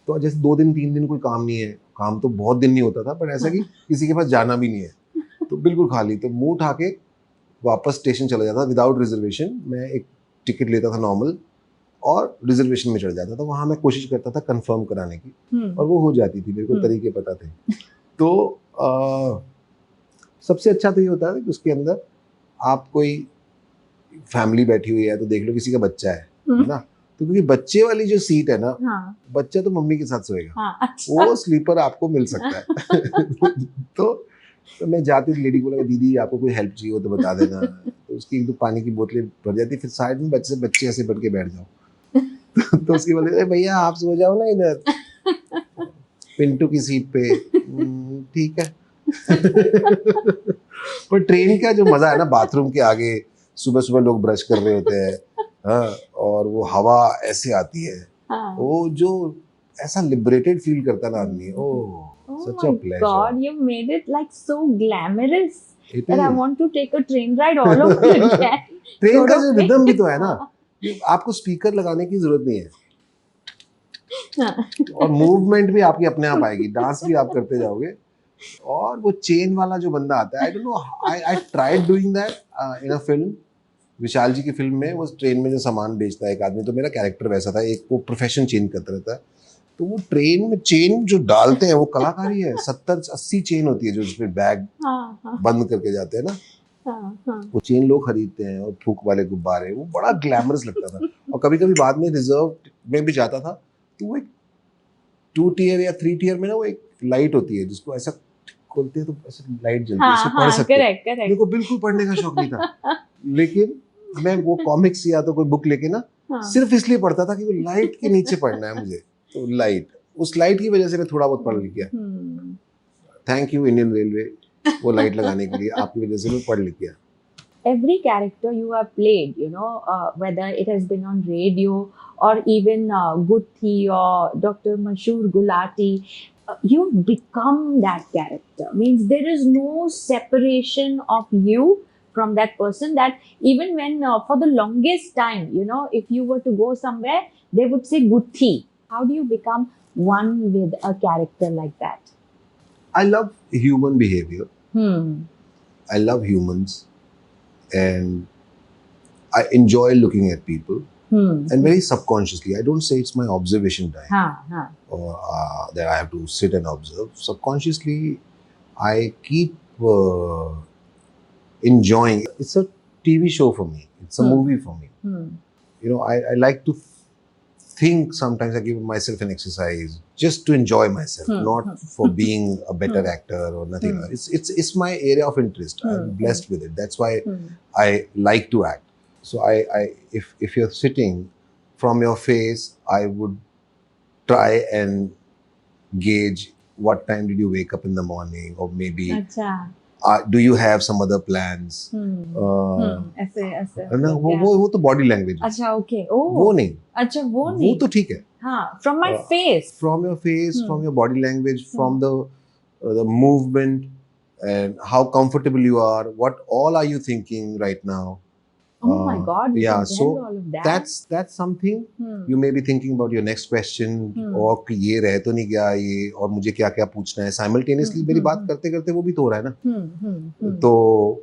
तो जैसे 2 दिन 3 दिन कोई काम नहीं है, काम तो बहुत दिन नहीं होता था, पर ऐसा कि किसी के पास जाना भी नहीं है, तो बिल्कुल खाली, तो मुंह उठा के वापस स्टेशन चला जाता विदाउट रिजर्वेशन. मैं एक टिकट लेता था नॉर्मल और रिजर्वेशन में चढ़ जाता था. वहाँ मैं कोशिश करता था कंफर्म कराने की, और वो हो जाती थी. मेरे को तरीके पता थे. तो सबसे अच्छा तो ये होता है कि उसके अंदर आप कोई फैमिली बैठी हुई है तो देख लो किसी का बच्चा है ना, तो क्योंकि बच्चे वाली जो सीट है ना, बच्चा तो मम्मी के साथ सोएगा, अच्छा. वो स्लीपर आपको मिल सकता है. तो मैं जाती थी, लेडी को लगा दीदी आपको कोई हेल्प चाहिए हो तो बता देना. तो उसकी 1-2 पानी की बोतलें भर जाती, फिर साइड में बच्चे ऐसे बढ़ के बैठ जाओ. तो उसकी बोले भैया आप सो जाओ ना इधर पिंटू की सीट पे. ठीक है. पर ट्रेन का जो मजा है ना, बाथरूम के आगे सुबह सुबह लोग ब्रश कर रहे होते हैं, हाँ, और वो हवा ऐसे आती है, वो जो ऐसा लिबरेटेड फील करता ना आदमी. ओह, such a pleasure. God, you made it like so glamorous that I want to take a train ride all over again. Train का जो रिदम भी तो है ना, आपको स्पीकर लगाने की जरूरत नहीं है, और मूवमेंट भी आपकी अपने आप आएगी, डांस भी आप करते जाओगे. और वो चेन वाला जो बंदा आता है, I don't know, I tried doing that in a film. Vishal ji की फिल्म में वो ट्रेन में जो सामान बेचता है एक आदमी, तो मेरा कैरेक्टर वैसा था. एक वो प्रोफेशन चेंज करता रहता है, तो वो ट्रेन में चेन जो डालते हैं वो कलाकारी है. 70-80 चेन होती है जो उसमें बैग बंद करके जाते हैं ना, वो चेन लोग खरीदते हैं, और फूक वाले गुब्बारे, वो बड़ा ग्लैमरस लगता था. और कभी कभी बाद में रिजर्व में भी जाता था, तो वो एक 2 टियर या 3 टियर में ना वो एक लाइट होती है जिसको ऐसा खोलते हैं तो ऐसे लाइट जलती है, इसको पढ़ सकते हैं. मेरे को बिल्कुल पढ़ने का शौक नहीं था, लेकिन मैं वो कॉमिक्स या तो कोई बुक लेके ना सिर्फ इसलिए पढ़ता था कि वो लाइट के नीचे पढ़ना है मुझे. तो उस लाइट की वजह से मैं थोड़ा बहुत पढ़ लिख गया. थैंक यू इंडियन रेलवे, वो लाइट लगाने के लिए, आपकी वजह से मैं पढ़ लिख गया. Every character you have played, whether it has been on radio or even Gutthi or Dr. Mashur Gulati, you've become that character. Means there is no separation of you from that person. That even when for the longest time, you know, if you were to go somewhere, they would say Gutthi. How do you become one with a character like that? I love human behavior. I love humans, and I enjoy looking at people. And very subconsciously, I don't say it's my observation time or that I have to sit and observe. Subconsciously, I keep enjoying. It's a TV show for me. It's a movie for me. You know, I like to think sometimes I give myself an exercise just to enjoy myself, not for being a better actor or nothing. It's my area of interest. I'm blessed with it. That's why I like to act. So if you're sitting, from your face, I would try and gauge what time did you wake up in the morning, or maybe do you have some other plans. ऐसे ऐसे ना वो तो body language है. अच्छा okay ओ वो नहीं. अच्छा वो नहीं वो तो ठीक है. हाँ from my face, from your face, from your body language, from the movement, and how comfortable you are, what all are you thinking right now. Oh my God! You Yeah, can so tell all of that. that's something you may be thinking about your next question, और कि ये रह तो नहीं गया ये, और मुझे क्या क्या पूछना है. Simultaneously मेरी बात करते करते वो भी तो हो रहा है ना. तो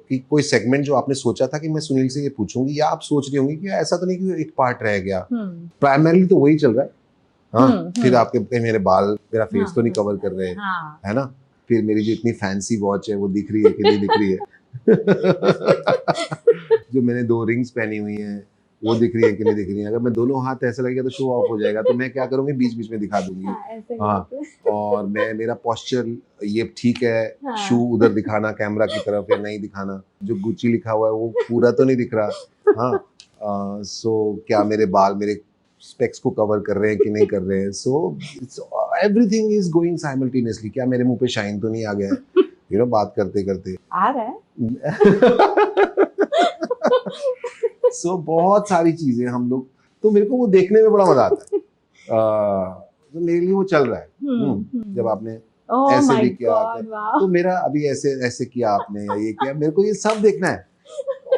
कि कोई सेगमेंट जो आपने सोचा था कि मैं सुनील से ये पूछूंगी, या आप सोच रही होंगी कि ऐसा तो नहीं कि एक पार्ट रह गया. प्राइमरली तो वही चल रहा है. हाँ, फिर आपके कहीं मेरे बाल, मेरा फेस तो नहीं कवर कर रहे हैं, है ना. फिर मेरी जो इतनी फैंसी वॉच है वो दिख रही है कि नहीं दिख रही है. जो मैंने 2 रिंग्स पहनी हुई हैं वो दिख रही है कि नहीं दिख रही है. अगर मैं दोनों हाथ ऐसे लगेगा तो शो ऑफ हो जाएगा. तो मैं क्या करूंगी, बीच बीच में दिखा दूंगी. हाँ, और मेरा पोस्चर ये ठीक है. शू उधर दिखाना कैमरा की तरफ या नहीं दिखाना. जो गुच्ची लिखा हुआ है वो पूरा तो नहीं दिख रहा. हाँ, सो क्या मेरे बाल मेरे स्पेक्स को कवर कर रहे हैं कि नहीं कर रहे हैं. So everything is going simultaneously. क्या मेरे मुंह पे शाइन तो नहीं आ गया है, यू नो, बात करते करते आ रहा है. सो बहुत सारी चीजें हम लोग, तो मेरे को वो देखने में बड़ा मजा आता है. तो मेरे लिए वो चल रहा है. जब आपने ऐसे भी किया तो मेरा अभी ऐसे ऐसे किया आपने, या ये किया, मेरे को ये सब देखना है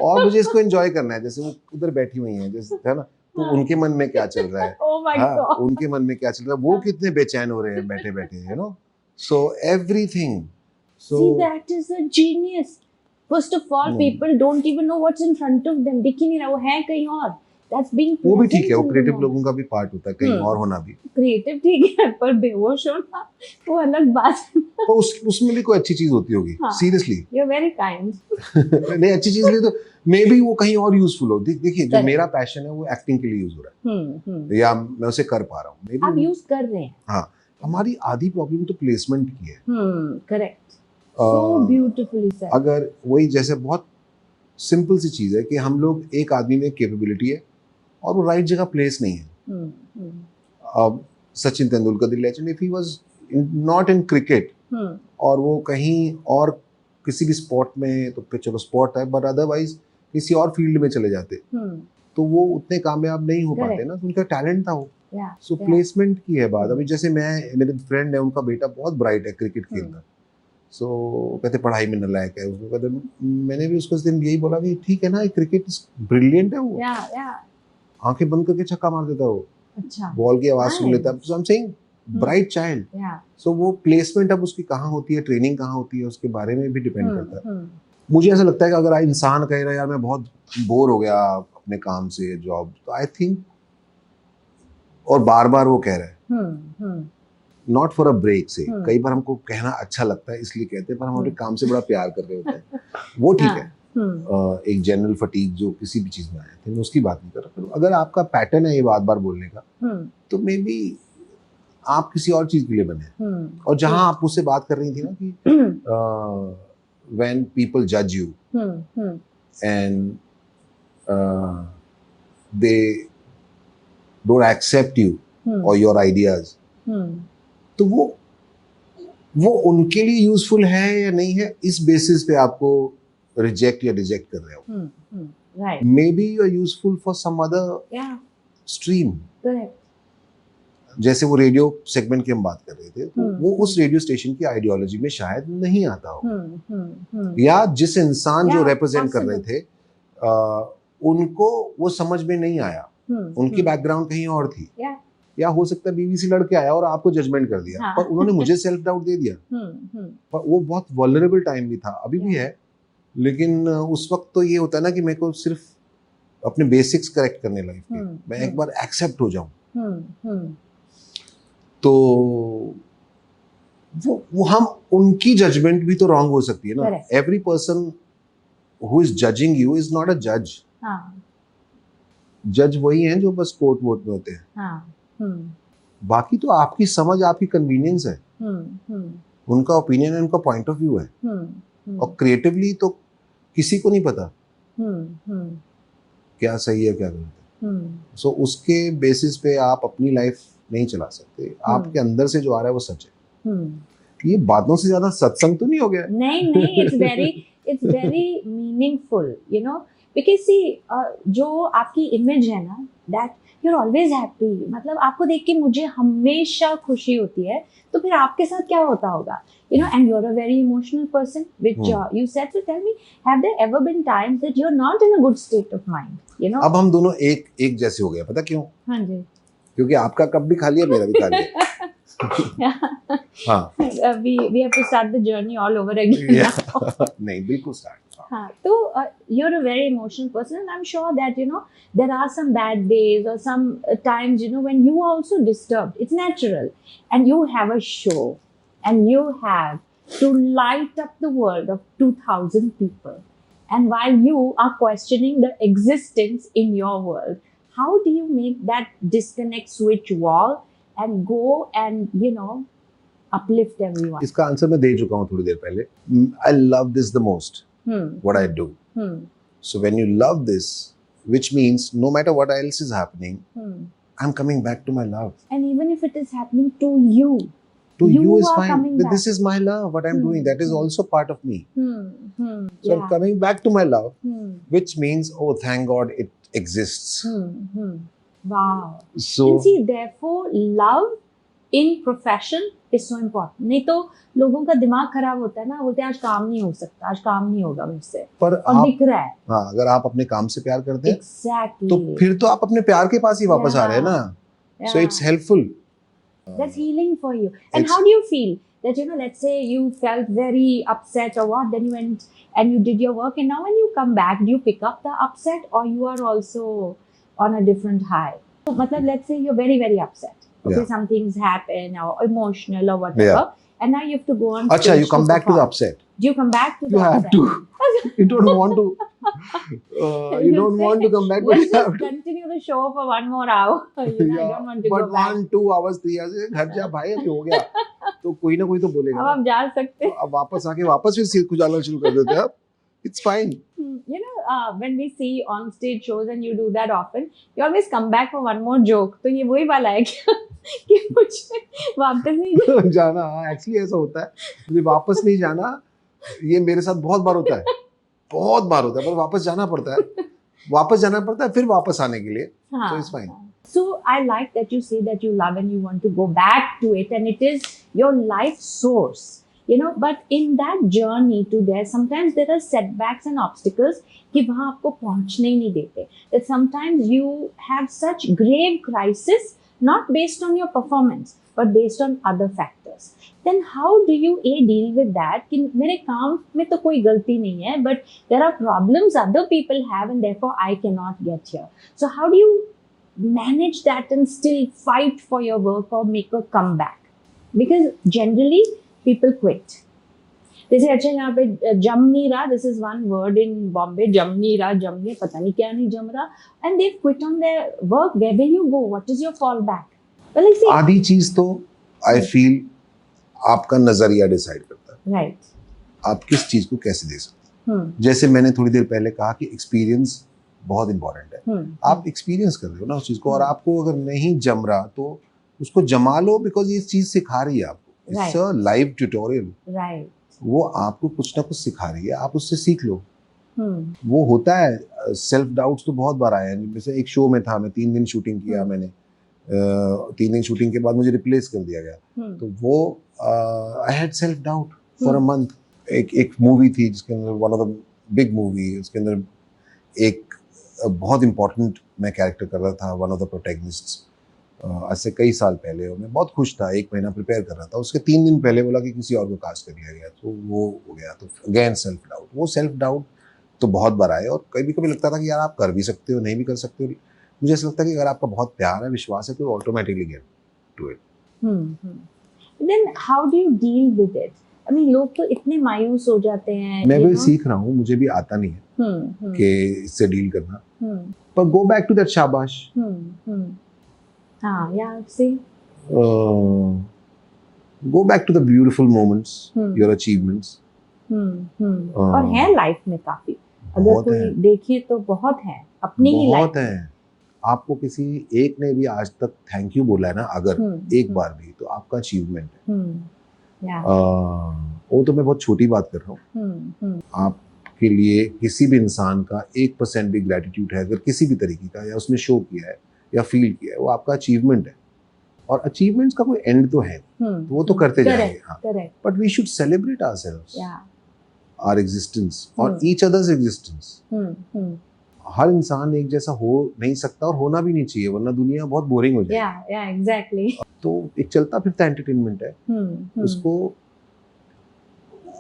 और मुझे इसको एंजॉय करना है. जैसे वो उधर बैठी हुई हैं, जैसे है ना, तो उनके मन में क्या चल रहा है. हाँ, उनके मन में क्या चल रहा है, वो कितने बेचैन हो रहे हैं बैठे बैठे, you know. So everything. See, that is a genius. First of all, people don't even know what's in front of them. दिख ही नहीं रहा, वो है कहीं और. That's being वो भी ठीक है, वो क्रिएटिव लोगों का भी पार्ट होता है, कहीं और होना भी. क्रिएटिव ठीक है, पर बेहोश होना वो अलग बात है. तो उसमें भी कोई अच्छी चीज होती होगी. सीरियसली. You're very kind. नहीं, अच्छी चीज लिए तो मे बी वो कहीं और यूजफुल हो. देखिए, जो मेरा पैशन है वो एक्टिंग के लिए यूज हो रहा है, या मैं उसे कर पा रहा हूँ. आप यूज कर रहे हैं. हाँ, हमारी आधी प्रॉब्लम तो प्लेसमेंट की है. करेक्ट. So beautifully said. अगर वही, जैसे बहुत सिंपल सी चीज है कि हम लोग, एक आदमी में कैपेबिलिटी है और वो राइट जगह प्लेस नहीं है. अब Sachin Tendulkar the legend, if he was not in cricket और वो कहीं और किसी भी स्पोर्ट में, तो चलो स्पोर्ट है, बट अदरवाइज किसी और फील्ड में चले जाते तो वो उतने कामयाब नहीं हो पाते ना. उनका टैलेंट था वो. सो प्लेसमेंट की है बात. अभी जैसे मेरे फ्रेंड है, उनका बेटा बहुत ब्राइट है क्रिकेट खेलता. सो कहते पढ़ाई में नालायक है. उसको कहते, मैंने भी उसको उस दिन यही बोला कि ठीक है ना, क्रिकेट ब्रिलियंट है वो. आंखें बंद करके छक्का मार देता वो. अच्छा. बॉल की आवाज सुन लेता. So I am saying bright child. So वो प्लेसमेंट अब उसकी कहाँ होती है, ट्रेनिंग कहाँ होती है, उसके बारे में भी डिपेंड करता है. मुझे ऐसा लगता है कि अगर इंसान कह रहा है यार मैं बहुत बोर हो गया अपने काम से, जॉब, तो आई थिंक, और बार बार वो कह रहा है, नॉट फॉर अ ब्रेक से. कई बार हमको कहना अच्छा लगता है इसलिए कहते हैं, पर हम अपने काम से बड़ा प्यार कर रहे होते हैं. वो ठीक है. एक जनरल फटीग जो किसी भी चीज में आए थे, मैं उसकी बात नहीं कर रहा. अगर आपका पैटर्न है ये बार बार बोलने का, तो मे बी आप किसी और चीज के लिए बने. और जहां आप मुझसे बात कर रही थी ना कि when people judge you and they don't accept you or your ideas, तो वो उनके लिए यूजफुल है या नहीं है, इस बेसिस पे आपको रिजेक्ट या रिजेक्ट कर रहे हो. Maybe you are useful for some other stream. जैसे वो रेडियो सेगमेंट की हम बात कर रहे थे, तो वो उस रेडियो स्टेशन की आइडियोलॉजी में शायद नहीं आता हो, या जिस इंसान जो रिप्रेजेंट कर रहे थे उनको वो समझ में नहीं आया, उनकी बैकग्राउंड कहीं और थी, या हो सकता है बीवी से लड़के आया और आपको जजमेंट कर दिया, पर उन्होंने मुझे सेल्फ डाउट दे दिया। पर वो बहुत वल्नरेबल टाइम भी था, अभी भी है, लेकिन उस वक्त तो ये होता है ना कि मेरे को सिर्फ अपने बेसिक्स करेक्ट करने लाइफ के, मैं एक बार एक्सेप्ट हो जाऊं, तो वो हम उनकी जजमेंट भी तो रॉन्ग हो सकती है ना। Every person who is judging you is not a जज। जज वही हैं जो बस कोर्ट वोट में होते हैं। बाकी तो आपकी समझ, आपकी कन्वीनियंस है, उनका ओपिनियन है, उनका पॉइंट ऑफ व्यू है, और क्रिएटिवली तो किसी को नहीं पता क्या सही है क्या गलत है। सो उसके बेसिस पे आप अपनी लाइफ नहीं चला सकते, आपके अंदर से जो आ रहा है वो सच है। ये बातों से ज्यादा सत्संग तो नहीं हो गया? नहीं, it's very meaningful, you know, because see, जो आपकी इमेज है ना, that you're always happy, मतलब आपको देख के मुझे हमेशा खुशी होती है, तो फिर आपके साथ क्या होता होगा, you know, and you're a very emotional person, which you said. So tell me, have there ever been times that you're not in a good state of mind, you know? अब हम दोनों एक जैसे हो गए, पता क्यों? हाँ जी, क्योंकि आपका कप भी खाली है, मेरा भी खाली है। हाँ, we have to start the journey all over again now. नहीं, बिल्कुल start। हाँ, तो you're a very emotional person, and I'm sure that, you know, there are some bad days or some times, you know, when you are also disturbed. It's natural, and you have a show, and you have to light up the world of 2,000 people, and while you are questioning the existence in your world, how do you make that disconnect switch wall and go and, you know, uplift everyone? इसका answer मैं दे चुका हूँ थोड़ी देर पहले। I love this the most, what I do. So when you love this, which means no matter what else is happening, I'm coming back to my love. And even if it is happening to you, you is are fine. coming back. This is my love, what I'm doing. That is also part of me. So yeah. I'm coming back to my love, which means, oh, thank God it exists. Wow. So, and see, therefore, love in profession is so important. नहीं तो लोगों का दिमाग खराब होता है ना, बोलते हैं आज काम नहीं हो सकता, आज काम नहीं होगा मुझसे, पर और दिख रहा है। हाँ, अगर आप अपने काम से प्यार करते हैं, exactly. तो फिर तो आप अपने प्यार के पास ही वापस आ रहे हैं ना। So it's helpful. That's healing for you. And how do you feel that, you know, let's say you felt very upset or what, then you went and you did your work, and now when you come back, do you pick up the upset, or you are also on a different high? So, matlab, let's say you're very, very upset. Okay, some things happen or emotional or whatever, and now you have to go on stage. Acha, you come back to the upset. Do you come back to the upset? You have to. You don't want to. You don't want to come back. Let's just continue the show for 1 more hour. You know, I don't want to go back. But 1, 2 hours, 3 hours, घर जा भाई, अभी हो गया। तो कोई ना कोई तो बोलेगा। अब आप जा सकते हैं। अब वापस आके वापस फिर सिर खुजाना शुरू कर देते हैं। It's fine. You know, when we see on stage shows and you do that often, you always come back for 1 more joke. तो ये वही वाला है क्या? कि मुझे वापस नहीं जाना। एक्चुअली ऐसा होता है, मुझे वापस नहीं जाना, ये मेरे साथ बहुत बार होता है, बहुत बार होता है, पर वापस जाना पड़ता है, वापस जाना पड़ता है फिर वापस आने के लिए। So it's fine. So I like that you say that you love and you want to go back to it, and it is your life source, you know. But in that journey to there, sometimes there are setbacks and obstacles कि वहाँ आपको पहुँचने ही नहीं देते. That sometimes you have such grave crisis, not based on your performance, but based on other factors. Then how do you deal with that? कि मेरे काम में तो कोई गलती नहीं है, but there are problems other people have, and therefore I cannot get here. So how do you manage that and still fight for your work or make a comeback? Because generally people quit. They say, अच्छा यहाँ पे जम नहीं रहा, this is one word in Bombay, जम नहीं रहा, जम नहीं, पता नहीं क्या नहीं जम रहा, and they quit on their work. Where will you go? What is your fallback? Well, like say, आधी चीज तो I feel आपका नजरिया डिसाइड करता है। Right. आप किस चीज को कैसे दे सकते हैं। जैसे मैंने थोड़ी देर पहले कहा कि एक्सपीरियंस बहुत इंपॉर्टेंट है। आप एक्सपीरियंस कर रहे हो ना उस चीज को, और आपको अगर नहीं जम रहा तो उसको जमा लो, बिकॉज ये चीज सिखा रही है आपको। It's a live tutorial. Right. वो आपको कुछ ना कुछ सिखा रही है, आप उससे सीख लो। वो होता है, सेल्फ डाउट्स तो बहुत बार आए हैं। जैसे एक शो में था, मैं 3 दिन शूटिंग किया मैंने, 3 दिन शूटिंग के बाद मुझे रिप्लेस कर दिया गया। तो वो I had self doubt for a month. एक मूवी थी जिसके अंदर one of the big movie, उसके अंदर एक बहुत इम्पोर्टेंट मैं कैरेक्टर कर रहा था, वन ऑफ द प्रोटैगनिस्ट्स, आज से कई साल पहले। और मैं बहुत खुश था, 1 महीना प्रिपेयर कर रहा था। उसके 3 दिन पहले बोला कि किसी और को कास्ट कर लिया गया, तो वो हो गया। तो अगेन सेल्फ डाउट। वो सेल्फ डाउट तो बहुत बार आए, और कभी कभी लगता था कि यार आप कर भी सकते हो, नहीं भी कर सकते हो। मुझे ऐसा लगता है कि अगर आपका बहुत प्यार है, विश्वास है, तो automatically get to it. Then how do you deal with it? I mean, लोग तो इतने मायूस हो जाते हैं। मैं भी सीख रहा हूँ, मुझे भी आता नहीं है कि इससे डील करना। पर गो बैक टू दैट शाबाश। हाँ, yeah see go back to the beautiful moments, your achievements. और है लाइफ में काफी, अगर कोई देखे तो बहुत है अपनी ही लाइफ बहुत है। आपको किसी एक ने भी आज तक थैंक यू बोला है ना, अगर एक बार भी, तो आपका अचीवमेंट है। वो तो मैं बहुत छोटी बात कर रहा हूँ। आपके लिए किसी भी इंसान का 1% भी ग्रेटिट्यूड है अगर किसी भी तरीके का, या उसने शो किया है या फील किया है, वो आपका अचीवमेंट है। और अचीवमेंट्स का कोई एंड तो है, तो वो तो करते जाएंगे। हाँ, but we should celebrate ourselves, our existence और ईच अदर्स एग्जिस्टेंस। हर इंसान एक जैसा हो नहीं सकता, और होना भी नहीं चाहिए, वरना दुनिया बहुत बोरिंग हो जाएगी। एग्जैक्टली। तो एक चलता फिरता एंटरटेनमेंट है, उसको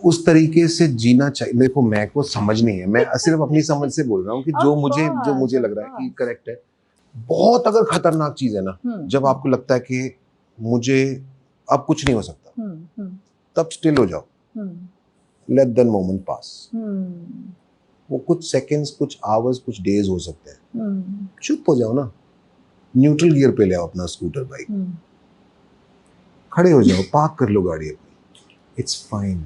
उस तरीके से जीना चाहिए। देखो, मैं को समझ नहीं है, मैं सिर्फ अपनी समझ से बोल रहा हूँ कि जो मुझे लग रहा है कि करेक्ट है। बहुत अगर खतरनाक चीज है ना, जब आपको लगता है कि मुझे अब कुछ नहीं हो सकता, तब स्टिल हो जाओ, लेट द मोमेंट पास। वो कुछ सेकंड्स, कुछ आवर्स, कुछ डेज हो सकते हैं। चुप हो जाओ ना, न्यूट्रल गियर पे ले आओ अपना स्कूटर, बाइक, खड़े हो जाओ, पार्क कर लो गाड़ी अपनी, इट्स फाइन।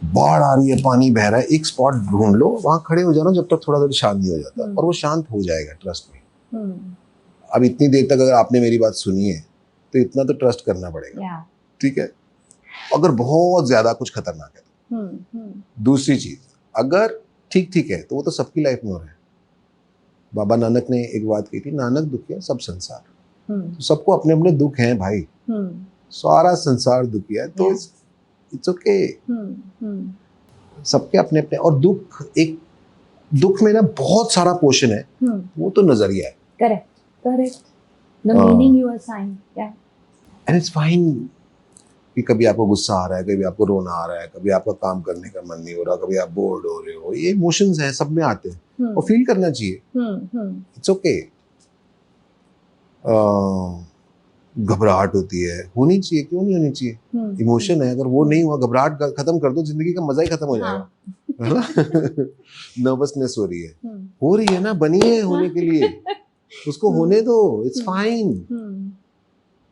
बाढ़ आ रही है, पानी बह रहा है, एक स्पॉट ढूंढ लो, वहां खड़े हो जाओ ना, जब तक थोड़ा देर शांत नहीं हो जाता, और वो शांत हो जाएगा, ट्रस्ट में। अब इतनी देर तक अगर आपने मेरी बात सुनी है, तो इतना तो ट्रस्ट करना पड़ेगा, ठीक है? अगर बहुत ज्यादा कुछ खतरनाक है तो। दूसरी चीज, अगर ठीक ठीक है, तो वो तो सबकी लाइफ में हो रहा है। बाबा नानक ने एक बात कही थी, नानक दुखिया सब संसार। तो सबको अपने अपने दुख हैं भाई, सारा संसार दुखिया है, तो इट्स ओके। सबके अपने अपने, और दुख में ना बहुत सारा पोर्शन है, वो तो नजरिया है। Correct the meaning you assign, and it's fine कि कभी आपको गुस्सा आ रहा है, कभी आपको रोना आ रहा है, कभी आपका काम करने का मन नहीं हो रहा, कभी आप बोर्ड हो रहे हो। ये इमोशंस हैं, सब में आते हैं, और फील करना चाहिए, इट्स ओके। घबराहट होती है, होनी चाहिए, क्यों नहीं होनी चाहिए? इमोशन है, अगर वो नहीं हुआ, घबराहट खत्म कर दो, जिंदगी का मजा ही खत्म हो जाएगा, है ना? नर्वसनेस हो रही है ना, बनी है होने के लिए, उसको होने दो, इट्स फाइन,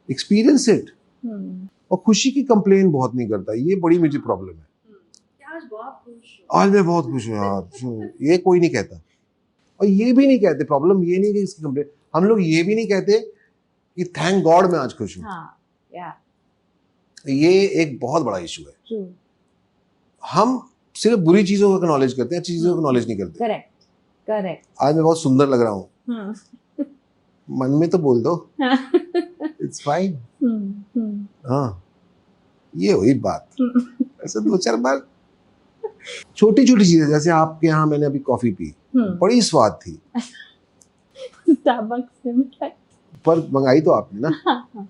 एक्सपीरियंस इट। और खुशी की कंप्लेन बहुत नहीं करता, ये बड़ी मुझे प्रॉब्लम है। आज मैं बहुत खुश हूँ यार, ये कोई नहीं कहता। और ये भी नहीं कहते, प्रॉब्लम ये नहीं कि इसकी कंप्लेन, हम लोग ये भी नहीं कहते कि थैंक गॉड मैं आज खुश हूँ। ये एक बहुत बड़ा इशू है। हम सिर्फ बुरी चीजों को एक्नॉलेज करते हैं, अच्छी चीजों को एक्नॉलेज नहीं करते। करेक्ट। आज मैं बहुत सुंदर लग रहा हूँ, मन में तो बोल दो, इट्स फाइन। हाँ, ये हुई बात। ऐसे 2-4 बार छोटी छोटी चीजें, जैसे आपके यहाँ मैंने अभी कॉफी पी, बड़ी स्वाद थी, पर मंगाई तो आपने ना,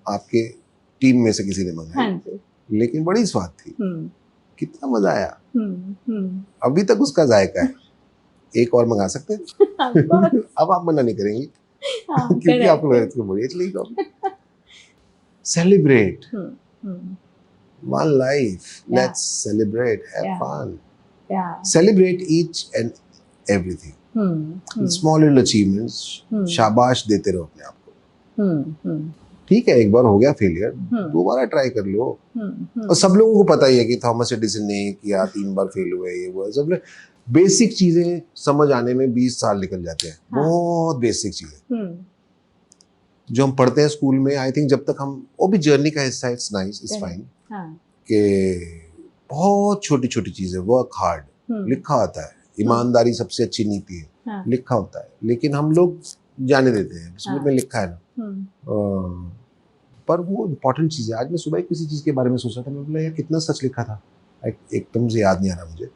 आपके टीम में से किसी ने मंगाई, लेकिन बड़ी स्वाद थी, कितना मजा आया, अभी तक उसका जायका है। एक और मंगा सकते हैं? अब आप मना नहीं करेंगी, क्योंकि आपको इसको बड़ी अच्छी लगी coffee. Celebrate one life. Let's celebrate. Have fun. Celebrate each and everything. Small little achievements. शाबाश देते रहो अपने आप को। ठीक है, एक बार हो गया फेलियर, दोबारा ट्राई कर लो। और सब लोगों को पता ही है कि थॉमस एडिसन ने किया, 3 बार फेल हुए, ये वो सब बेसिक चीजें समझ आने में 20 साल निकल जाते हैं। बहुत बेसिक चीजें जो हम पढ़ते हैं स्कूल में, आई थिंक जब तक हम, वो भी जर्नी का हिस्सा, इट्स नाइस, इट्स फाइन, कि बहुत छोटी छोटी चीजें, वर्क हार्ड लिखा होता है, ईमानदारी सबसे अच्छी नीति है, लिखा होता है, लेकिन हम लोग जाने देते हैं, स्क्रिप्ट में लिखा है ना। पर वो इम्पोर्टेंट चीज़ है। आज मैं सुबह किसी चीज़ के बारे में सोच रहा था, मैं बोला यार कितना सच लिखा था, एकदम से याद नहीं आ रहा मुझे,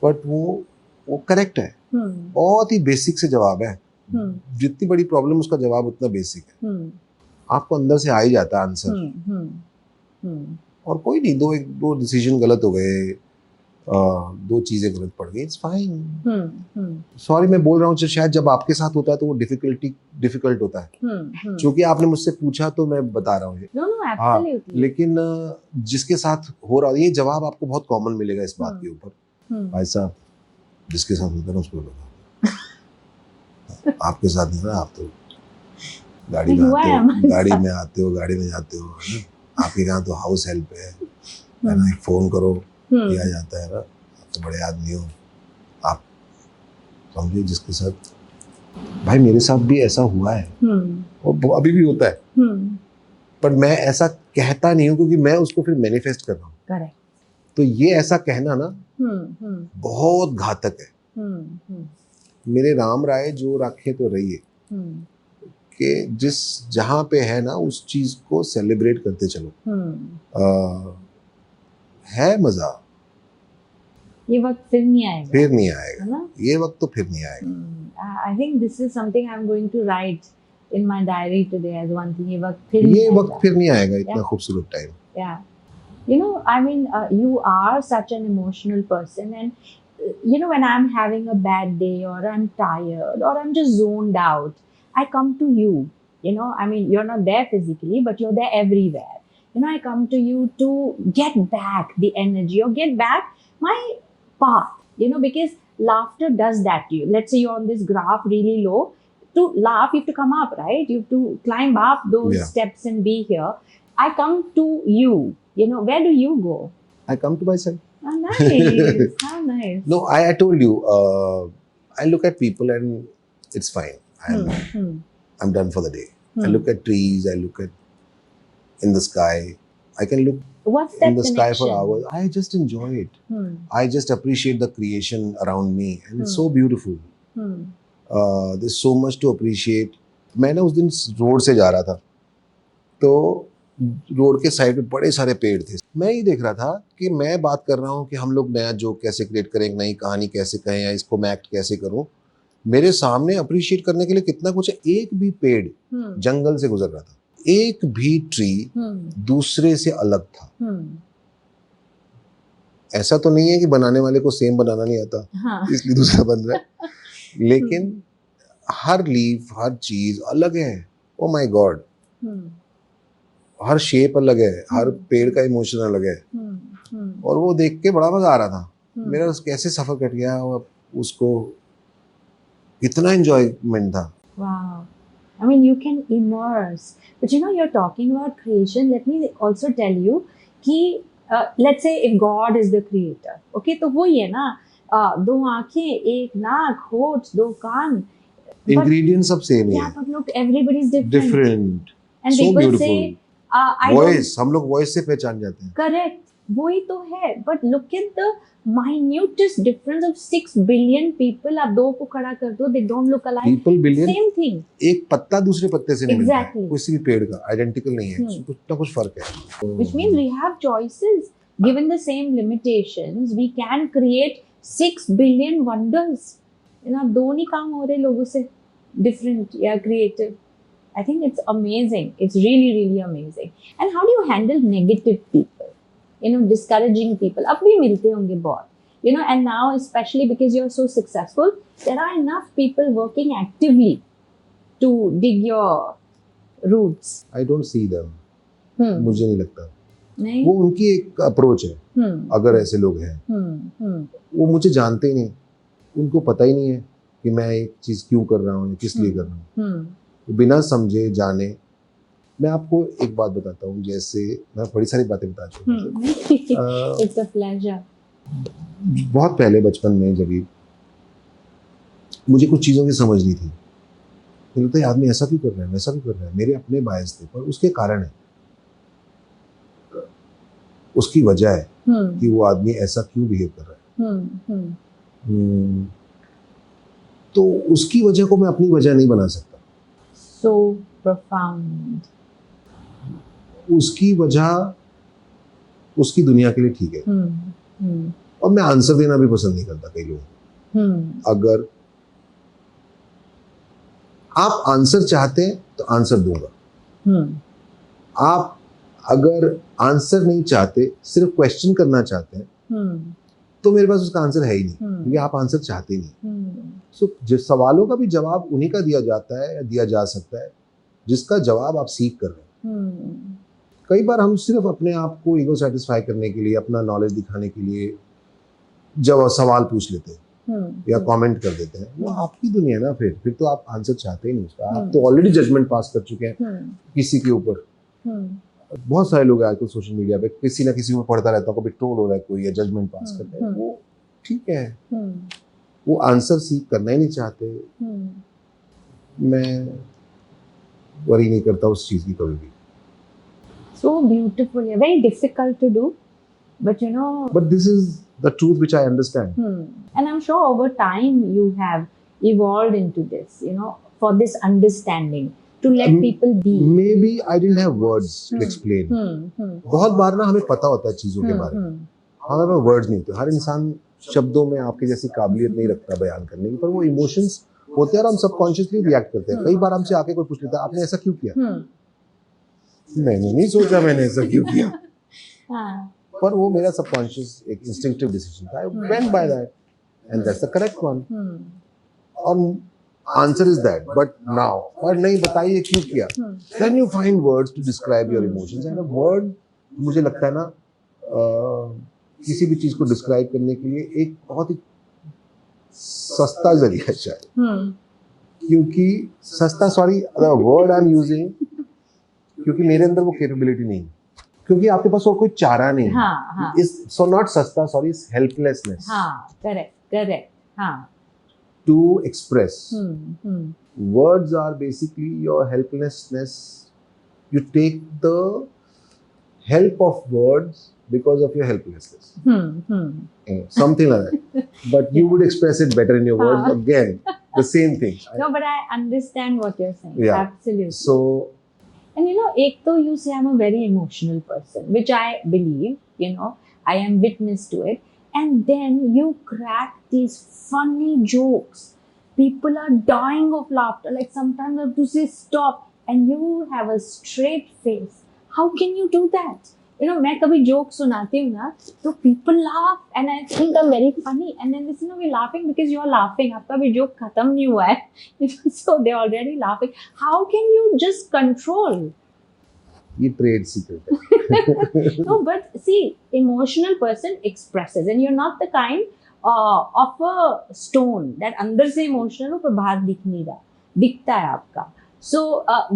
बट वो करेक्ट है। बहुत ही बेसिक से जवाब है, जितनी बड़ी प्रॉब्लम उसका जवाब उतना बेसिक है, आपको अंदर से आ ही जाता है आंसर। और कोई नहीं, दो डिसीजन गलत हो गए, दो चीजें गलत पड़ गई, इट्स फाइन। सॉरी मैं बोल रहा हूँ, शायद जब आपके साथ होता है तो वो डिफिकल्ट होता है, क्योंकि आपने मुझसे पूछा तो मैं बता रहा हूँ। हाँ, लेकिन जिसके साथ हो रहा है ये जवाब आपको बहुत कॉमन मिलेगा इस बात के ऊपर। भाई साहब जिसके साथ होता है ना उसको बता, आपके साथ नहीं ना, आप तो गाड़ी में आते हो, गाड़ी में जाते हो, आपके यहाँ तो हाउस हेल्प है ना, एक फोन करो किया जाता है ना, आप तो बड़े आदमी हो, आप समझिए जिसके साथ। भाई मेरे साथ भी ऐसा हुआ है और अभी भी होता है, पर मैं ऐसा कहता नहीं हूँ क्योंकि मैं उसको फिर मैनिफेस्ट कर रहा हूँ। करेक्ट। तो ये ऐसा कहना ना बहुत घातक है। मेरे राम राय जो राखे तो रहिए कि जिस जहाँ पे है ना उस चीज को सेलिब्रेट करते चलो। है मजा, ये वक्त फिर नहीं आएगा ना? ये वक्त तो फिर नहीं आएगा। I think this is something I am going to write in my diary today as one thing. ये वक्त फिर नहीं आएगा, इतना खूबसूरत टाइम। या you know, I mean, you are such an emotional person, and you know, when I'm having a bad day or I'm tired or I'm just zoned out, I come to you. You know, I mean, you're not there physically, but you're there everywhere. You know, I come to you to get back the energy or get back my path. You know, because laughter does that to you. Let's say you're on this graph really low. To laugh, you have to come up, right? You have to climb up those steps and be here. I come to you. You know, where do you go? I come to myself. Oh, nice. How nice. No, I told you, I look at people and it's fine. I'm done for the day. I look at trees, I look at in the sky. I can look in the sky for hours. I just enjoy it. I just appreciate the creation around me and it's so beautiful. There's so much to appreciate. मैं ना उस दिन road से जा रहा था, तो road के साइड पे बड़े सारे पेड़ थे। मैं ही देख रहा था कि मैं बात कर रहा हूँ कि हम लोग नया जोक कैसे क्रिएट करें, एक नई कहानी कैसे कहें या इसको मैं एक्ट कैसे करूँ। मेरे सामने अप्रिशिएट करने के लिए कितना कुछ है। एक भी पेड़ जंगल से गुजर रहा था, एक भी ट्री दूसरे से अलग था। ऐसा तो नहीं है कि बनाने वाले को सेम बनाना नहीं आता, इसलिए दूसरा बन रहा है, लेकिन हर लीफ हर चीज अलग है। Oh my God, her shape अलग है, हर पेड़ का इमोशन अलग है। और वो देख के बड़ा मजा आ रहा था। मेरा कैसे सफर कट गया, उसको कितना एंजॉयमेंट था। Wow. I mean, you can immerse. But you know, you're talking about creation. Let me also tell you कि let's say if God is the creator, okay, तो वो ये ना, दो आंखें, एक नाक, होठ, दो कान, ingredients सब same है। Yeah, but look, everybody's different. And so people beautiful. say, voice, हम लोग voice से पहचान जाते हैं। Correct, वही तो है। But look at the minutest difference of 6 billion people. आप दो को खड़ा कर दो, they don't look alike. People billion. Same thing. एक पत्ता दूसरे पत्ते से नहीं मिलता है। Exactly. किसी भी पेड़ का identical नहीं है, कुछ ना कुछ फर्क है। Which means we have choices. Given the same limitations, we can create 6 billion wonders. You know, दो नहीं काम हो रहे लोगों से different या creative. I think it's amazing. It's really, really amazing. And how do you handle negative people? You know, discouraging people. अब भी मिलते होंगे बहुत. You know, and now especially because you're so successful, there are enough people working actively to dig your roots. I don't see them. मुझे नहीं लगता। नहीं? वो उनकी एक अप्रोच है। अगर ऐसे लोग हैं, वो मुझे जानते ही नहीं, उनको पता ही नहीं है कि मैं एक चीज क्यों कर रहा हूँ, किस लिए कर रहा हूँ। बिना समझे जाने। मैं आपको एक बात बताता हूँ, जैसे मैं बड़ी सारी बातें बता चुका हूँ। It's a pleasure. बहुत पहले बचपन में जब मुझे कुछ चीज़ों की समझ नहीं थी, मुझे लगता है आदमी ऐसा क्यों कर रहा है, वैसा क्यों कर रहा है। मेरे अपने बायस थे, पर उसके कारण है, उसकी वजह है कि वो आदमी ऐसा क्यों बिहेव कर रहा है। तो उसकी वजह को मैं अपनी वजह नहीं बना सकता। So profound. उसकी वजह उसकी दुनिया के लिए ठीक है। और मैं आंसर देना भी पसंद नहीं करता कई लोगों। अगर आप आंसर चाहते हैं तो आंसर दूंगा। आप अगर आंसर नहीं चाहते, सिर्फ क्वेश्चन करना चाहते हैं, तो मेरे पास उसका आंसर है ही नहीं, क्योंकि आप आंसर चाहते नहीं। सो जिस सवालों का भी जवाब उन्हीं का दिया जाता है या दिया जा सकता है जिसका जवाब आप सीख कर रहे हैं। कई बार हम सिर्फ अपने आप को ईगो सेटिस्फाई करने के लिए, अपना नॉलेज दिखाने के लिए जब सवाल पूछ लेते हैं या कमेंट कर देते हैं, वो आपकी दुनिया ना। फिर तो आप आंसर चाहते ही नहीं उसका। आप तो ऑलरेडी जजमेंट पास कर चुके हैं किसी के ऊपर। बहुत सारे लोग आजकल सोशल मीडिया पे किसी ना किसी को पढ़ता रहता हूँ, कभी ट्रोल हो रहा है कोई या जजमेंट पास करता है। वो ठीक है, वो आंसर सीख करना ही नहीं चाहते। मैं वरी नहीं करता उस चीज की कभी भी। So beautiful, yeah. Very difficult to do, but you know. But this is the truth which I understand. And I'm sure over time you have evolved into this, you know, for this understanding to let people be. Maybe I didn't have words to explain. बहुत बार ना हमें पता होता है चीजों के बारे में, हमारे पास वर्ड्स नहीं होते। हर इंसान शब्दों में आपके जैसी काबिलियत नहीं रखता बयान करने की, पर वो इमोशंस होते हैं और हम सबकॉन्शियसली रिएक्ट करते हैं। कई बार हमसे आके कोई पूछ लेता है आपने ऐसा क्यों किया, मैंने नहीं सोचा मैंने ऐसा क्यों किया, पर वो मेरा सबकॉन्शियस एक इंस्टिंक्टिव डिसीजन था। I went by that and that's the correct one. और answer is that, but now और नहीं बताइए क्यों किया, then you find words to describe your emotions. And a word मुझे लगता है ना किसी भी चीज को डिस्क्राइब करने के लिए एक बहुत ही सस्ता जरिया है शायद, क्योंकि सस्ता, sorry the word I am using, क्योंकि मेरे अंदर वो कैपेबिलिटी नहीं, क्योंकि आपके पास और कोई चारा नहीं। इस सो नॉट सस्ता, sorry, is helplessness. Correct to express. Words are basically your helplessness. You take the help of words because of your helplessness. Something like that. But you would express it better in your words. Again, the same thing. No, but I understand what you're saying. Yeah. Absolutely. So, and you know, ek to you say I'm a very emotional person, which I believe, you know, I am witness to it. And then you crack these funny jokes. People are dying of laughter. Like sometimes I have to say stop, and you have a straight face. How can you do that? You know, मैं कभी joke सुनाती हूँ ना, तो people laugh and I think I'm very funny. And then listen, we're laughing because you're laughing. आपका भी joke खत्म नहीं हुआ है, so they're already laughing. How can you just control? ये trade secret है. No, but see, emotional person expresses, and you're not the kind of a stone that अंदर से emotional हो पर बाहर दिख नहीं रहा, दिखता है आपका. So,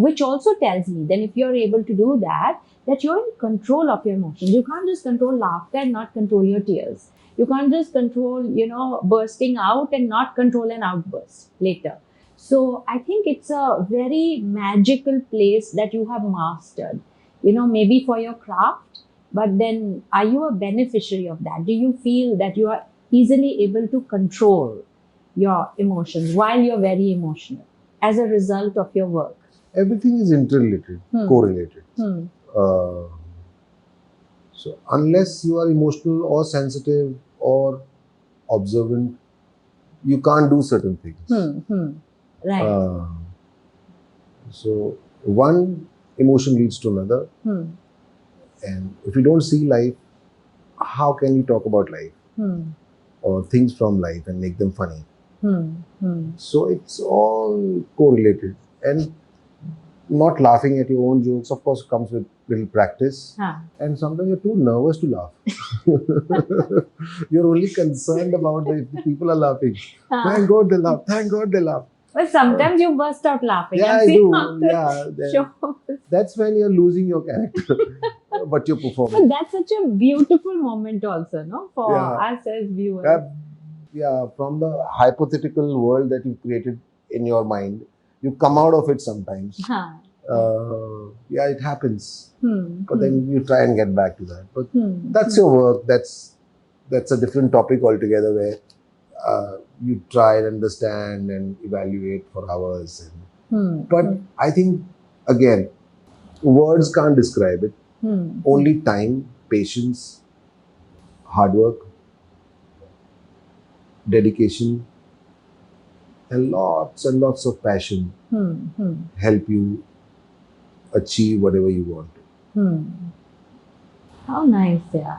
which also tells me then if you're able to do that, that you're in control of your emotions. You can't just control laughter and not control your tears. You can't just control, you know, bursting out and not control an outburst later. So, I think it's a very magical place that you have mastered, you know, maybe for your craft, but then are you a beneficiary of that? Do you feel that you are easily able to control your emotions while you're very emotional as a result of your work? Everything is interrelated, correlated. So unless you are emotional or sensitive or observant, you can't do certain things. Right. So one emotion leads to another. And if you don't see life, how can you talk about life or things from life and make them funny? So it's all correlated, and not laughing at your own jokes, of course, comes with little practice. And sometimes you're too nervous to laugh. You're only concerned about if the people are laughing. Thank God they laugh. Thank God they laugh. But sometimes you burst out laughing. Yeah, I do. Yeah, that's when you're losing your character, but you're performing. But that's such a beautiful moment, also, no, for us as viewers. Yeah, from the hypothetical world that you created in your mind, you come out of it sometimes. Yeah, it happens. But then you try and get back to that. But that's your work. That's a different topic altogether, where you try and understand and evaluate for hours. And But I think, again, words can't describe it. Only time, patience, hard work, dedication, and lots of passion help you achieve whatever you want. How nice, yeah.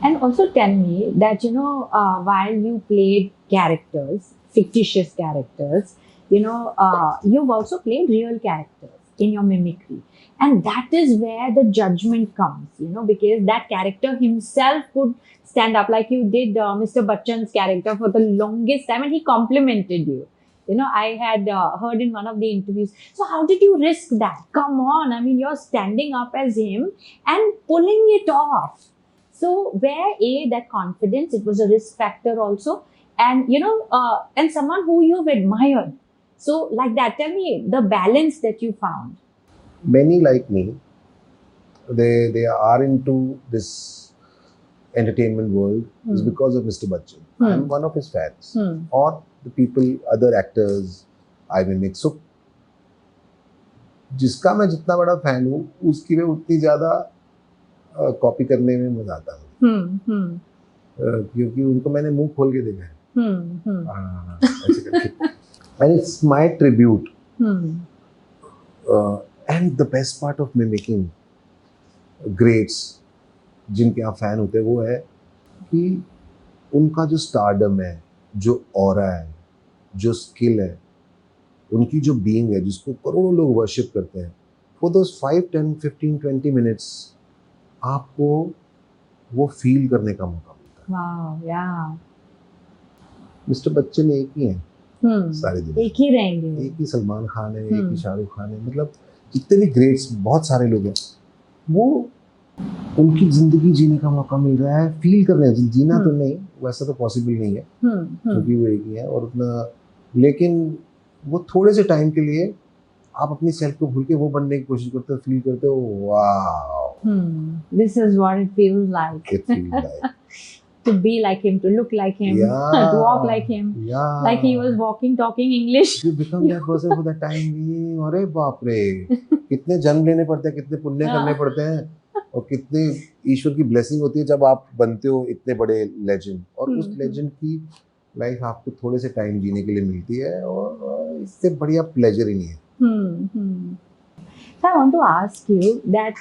And also tell me that, while you played characters, fictitious characters, you've also played real characters in your mimicry. And that is where the judgment comes, because that character himself could stand up, like you did Mr. Bachchan's character for the longest time, and he complimented you. I had heard in one of the interviews. So how did you risk that? Come on, I mean, you're standing up as him and pulling it off. So where that confidence, it was a risk factor also, and and someone who you've admired. So like that, tell me the balance that you found. Many like me, they are into this entertainment world is because of Mr. Bachchan. I'm one of his fans, or the people, other actors I mimic. So जिसका मैं जितना बड़ा fan हूँ, उसकी मैं उतनी ज्यादा copy करने में मजा आता है, क्योंकि उनको मैंने मुंह खोल के देखा है, ऐसे करके, and it's my tribute. And the best part of mimicking greats जिनके आप फैन होते हैं, वो है कि उनका जो स्टारडम है, जो ऑरा है, जो स्किल है, उनकी जो बीइंग है, जिसको करोड़ों लोग वर्शिप करते हैं, for those 5, 10, 15, 20 minutes आपको वो फील करने का मौका मिलता है. वाव, या मिस्टर बच्चन एक ही हैं सारे दिन, एक ही रहेंगे, एक ही सलमान खान है, एक ही शाहरुख खान है, मतलब जितने भी ग्रेट्स, बहुत सारे लोग हैं, वो उनकी जिंदगी जीने का मौका मिल रहा है, फील कर रहे हैं, जीना तो नहीं, वैसा तो पॉसिबल नहीं है क्योंकि वो एक ही है और उतना, लेकिन वो थोड़े से टाइम के लिए आप अपनी सेल्फ को भूल के वो बनने की कोशिश करते हो, फील करते हो, वाह, this is what it feels like, it feels like to be like him, to look like him, to walk like him, like he was walking, talking English. You become that person for that time being. अरे बाप रे, कितने जन्म लेने पड़ते हैं, कितने पुण्य करने पड़ते हैं, और कितने ईश्वर की ब्लेसिंग होती है जब आप बनते हो इतने बड़े लेजेंड, और उस लेजेंड की लाइफ आपको थोड़े से टाइम जीने के लिए मिलती है, और इससे बढ़िया प्लेजर ही नहीं है. So I want to ask you that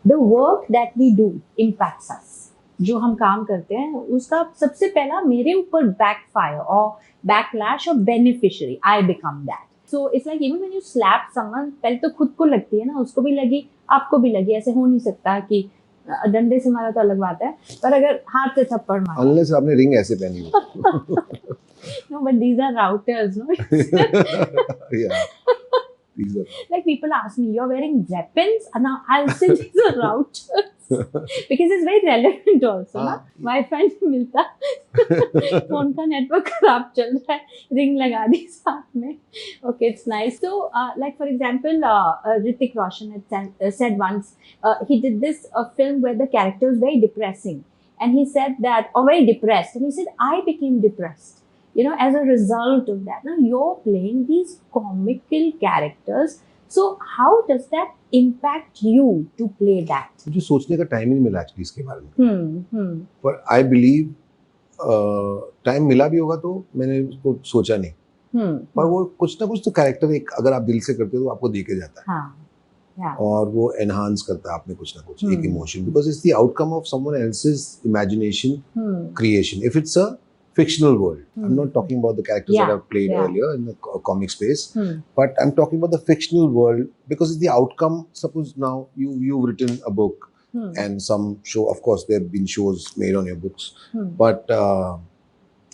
the work that we do impacts us. जो हम काम करते हैं उसका सबसे पहला मेरे ऊपर बैकफायर और बैकलैश और beneficiary, I become that. So it's like even when you slab someone, पहले तो खुद को लगती है ना, उसको भी लगी, आपको भी लगी. ऐसे हो नहीं सकता कि डंडे से मारा तो अलग बात है, पर अगर हाथ से थप्पड़ मारा, अनलेस आपने रिंग ऐसे पहनी हो. No, but these are routers, no? Yeah. These are... Like people ask me, you're wearing weapons? And now I'll say these are routers. Because it's very relevant also, ना? Wi-Fi नहीं मिलता, phone का network खराब चल रहा है, ring लगा दी साथ में. Okay, it's nice. So, like for example, Hrithik Roshan had said once, he did this film where the character was very depressing, and he said that, or very depressed, and he said, I became depressed, as a result of that. Now you're playing these comical characters. So how does that impact you to play that? मुझे सोचने का time ही नहीं मिला actually इसके बारे में. पर I believe time मिला भी होगा तो मैंने उसको सोचा नहीं. पर वो कुछ ना कुछ तो कैरेक्टर एक अगर आप दिल से करते हो तो आपको दे के जाता है. Yeah. और वो एनहांस करता है आपने कुछ ना कुछ एक emotion, because it's the outcome of someone else's imagination, creation. If it's a fictional world, I'm not talking about the characters that I've played earlier in the comic space, but I'm talking about the fictional world because it's the outcome. Suppose now you've written a book and some show, of course there have been shows made on your books, but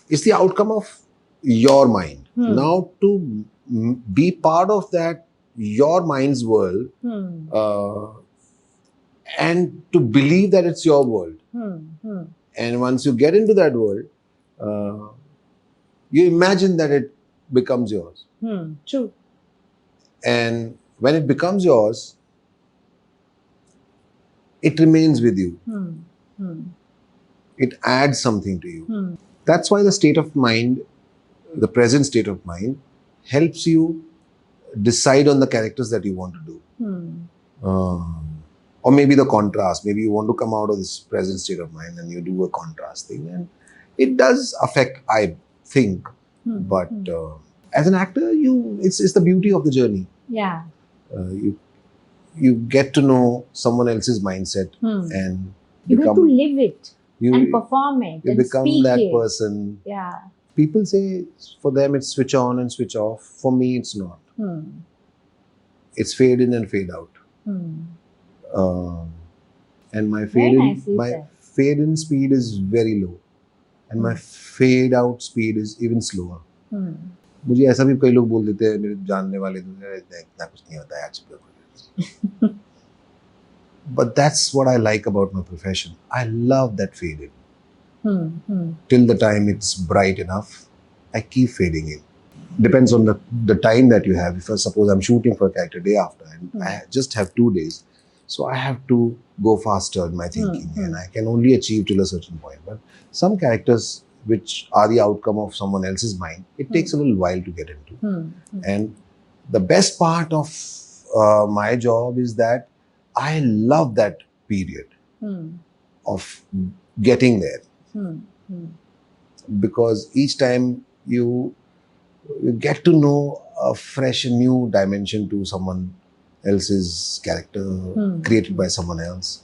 it's the outcome of your mind. Now to be part of that, your mind's world, and to believe that it's your world, and once you get into that world, you imagine that it becomes yours. True. And when it becomes yours, it remains with you. It adds something to you. That's why the state of mind, the present state of mind, helps you decide on the characters that you want to do. Or maybe the contrast. Maybe you want to come out of this present state of mind and you do a contrast thing. And it does affect, I think. But as an actor, it's the beauty of the journey. Yeah. You get to know someone else's mindset and you get to live it and perform it. You and become speak that it. person. Yeah. People say for them it's switch on and switch off. For me, it's not. It's fade in and fade out. And my fade in speed is very low, and my fade out speed is even slower. मुझे ऐसा भी कई लोग बोल देते हैं मेरे जानने वाले, इतना कुछ नहीं होता है. But that's what I like about my profession. I love that fade in. Till the time it's bright enough, I keep fading in. Depends on the time that you have. If I suppose I'm shooting for a character day after and I just have 2 days, so I have to go faster in my thinking and I can only achieve till a certain point. But some characters which are the outcome of someone else's mind, it takes a little while to get into. And the best part of my job is that I love that period of getting there. Because each time you get to know a fresh and new dimension to someone else's character created by someone else.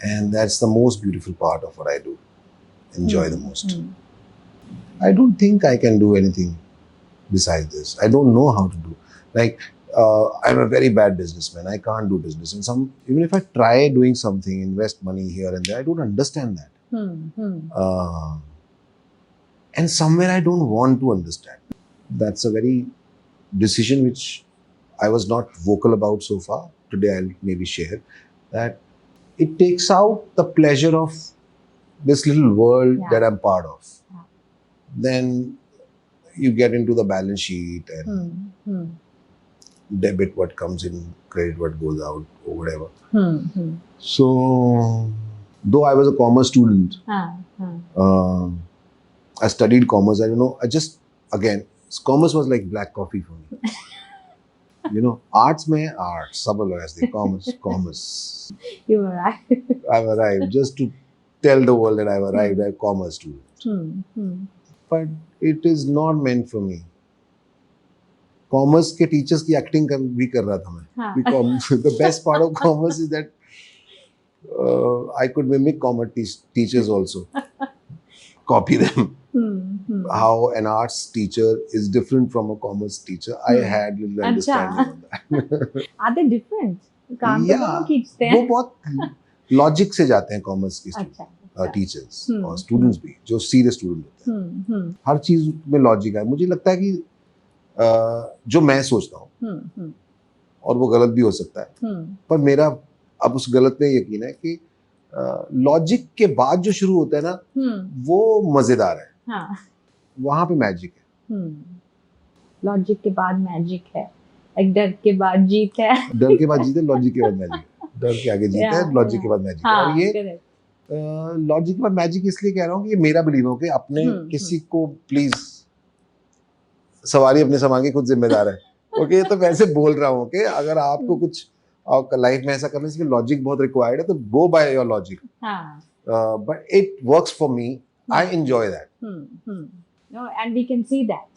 And that's the most beautiful part of what I do. Enjoy the most. I don't think I can do anything besides this. I don't know how to do. Like, I'm a very bad businessman. I can't do business. And even if I try doing something, invest money here and there, I don't understand that. And somewhere I don't want to understand. That's a very decision which I was not vocal about so far. Today I'll maybe share that it takes out the pleasure of this little world that I'm part of. Then you get into the balance sheet and debit what comes in, credit what goes out, or whatever. So, though I was a commerce student, I studied commerce. I don't know. Again, commerce was like black coffee for me. You know, arts mein arts, sab log aise commerce. You arrived. I've arrived just to tell the world that I've arrived. I'm a commerce student. But it is not meant for me. Commerce के teachers की acting भी कर रहा था मैं. Because the best part of commerce is that I could mimic commerce teachers also. Copy them. How an arts teacher is different from a commerce teacher. I had little understanding of that. Are they different? Yeah, वो बहुत logic से जाते हैं commerce के teachers और students भी, जो serious student होते हैं. हर चीज में logic है. मुझे लगता है कि जो मैं सोचता हूँ और वो गलत भी हो सकता है, पर मेरा अब उस गलत में यकीन है कि लॉजिक के बाद जो शुरू होता है ना, वो मजेदार है. वहां पे मैजिक है. लॉजिक के बाद मैजिक है. एक डर के बाद जीत है. डर के बाद जीत है, लॉजिक के बाद मैजिक है. डर के आगे जीत है, लॉजिक के बाद मैजिक है. और ये लॉजिक के बाद मैजिक इसलिए कह रहा हूँ कि ये मेरा बिलीव हो कि अपने किसी को प्लीज सवारी अपने सामान की खुद जिम्मेदार है. ओके, ये तो वैसे बोल रहा हूँ कि अगर आपको कुछ लाइफ में ऐसा करने से लॉजिक बहुत रिक्वायर्ड है तो go by your logic. But it works for me. I enjoy that. No, and we can see that.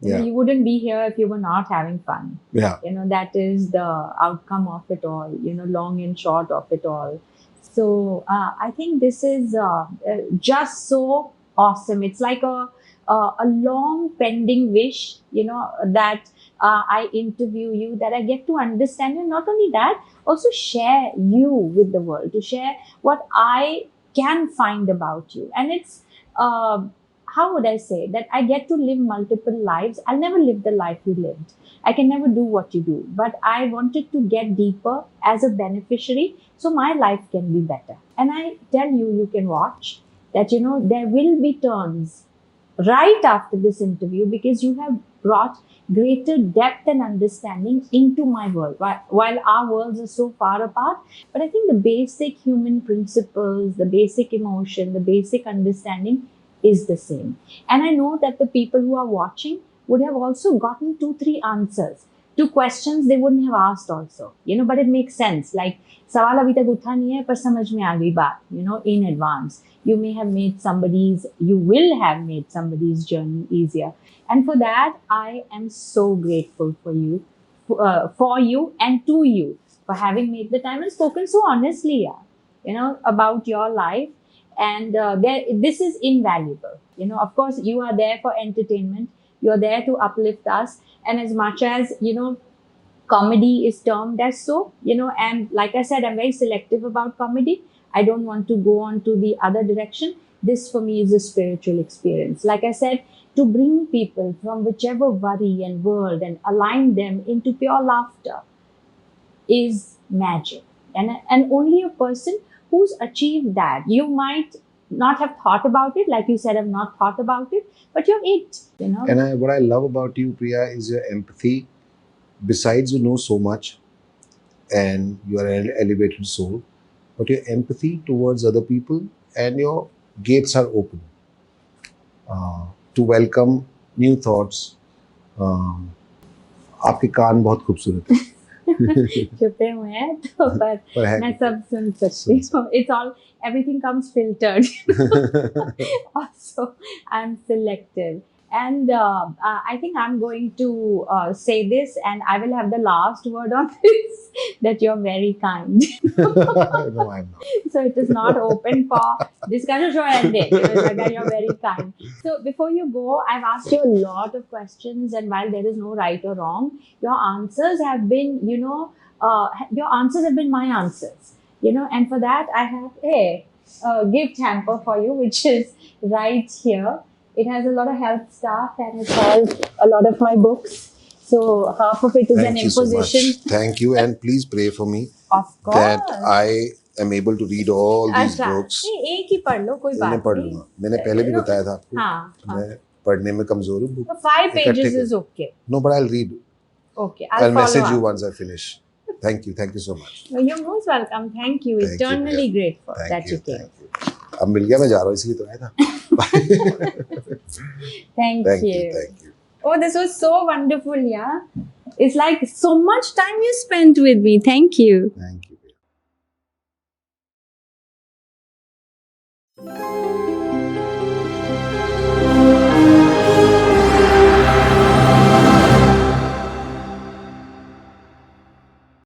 You wouldn't be here if you were not having fun. Yeah. That is the outcome of it all. Long and short of it all. So I think this is just so awesome. It's like a long pending wish, that I interview you, that I get to understand you. Not only that, also share you with the world, to share what I can find about you. And it's how would I say that I get to live multiple lives. I'll never live the life you lived. I can never do what you do, but I wanted to get deeper as a beneficiary so my life can be better. And I tell you, you can watch that, there will be turns right after this interview because you have brought greater depth and understanding into my world. While our worlds are so far apart, but I think the basic human principles, the basic emotion, the basic understanding is the same. And I know that the people who are watching would have also gotten 2-3 answers to questions they wouldn't have asked also, but it makes sense. Like, सवाल अभी तक उठा नहीं है पर समझ में आ गई बात, in advance. You will have made somebody's journey easier. And for that, I am so grateful for you and to you for having made the time and spoken so honestly, about your life. And this is invaluable. Of course, you are there for entertainment. You are there to uplift us. And as much as, comedy is termed as so, and like I said, I'm very selective about comedy. I don't want to go on to the other direction. This for me is a spiritual experience. Like I said, to bring people from whichever worry and world and align them into pure laughter is magic. And only a person who's achieved that. You might not have thought about it, like you said, I've not thought about it, but you're it, And what I love about you, Priya, is your empathy. Besides, you know so much and you are an elevated soul, but your empathy towards other people and your gates are open to welcome new thoughts. आपके कान बहुत खूबसूरत हैं. छुपे हुए हैं तो पर मैं सब सुन सकती हूँ. It's all, everything comes filtered. Also, I'm selective. And I think I'm going to say this, and I will have the last word on this, that you're very kind. No, I'm not. So it is not open for discussion. Show ended. That you're very kind. So before you go, I've asked you a lot of questions, and while there is no right or wrong, your answers have been, my answers. And for that, I have a gift hamper for you, which is right here. It has a lot of health stuff and it has a lot of my books. So half of it is an imposition. So much. Thank you, and please pray for me. Of course. That I am able to read all these books. एक ही पढ़ लो, कोई बात नहीं. पढ़ लूँगा. मैंने पहले भी बताया था आपको. मैं पढ़ने में कमजोर हूँ. 5 pages is okay. No, but I'll read. Okay, I'll message you once I finish. Thank you so much. You're most welcome. Thank you. Eternally grateful that you came. अब मिल गया, मैं जा रहा हूँ, इसलिए तो आया था. Thank you. Oh, this was so wonderful, yeah. It's like so much time you spent with me. Thank you. Thank you.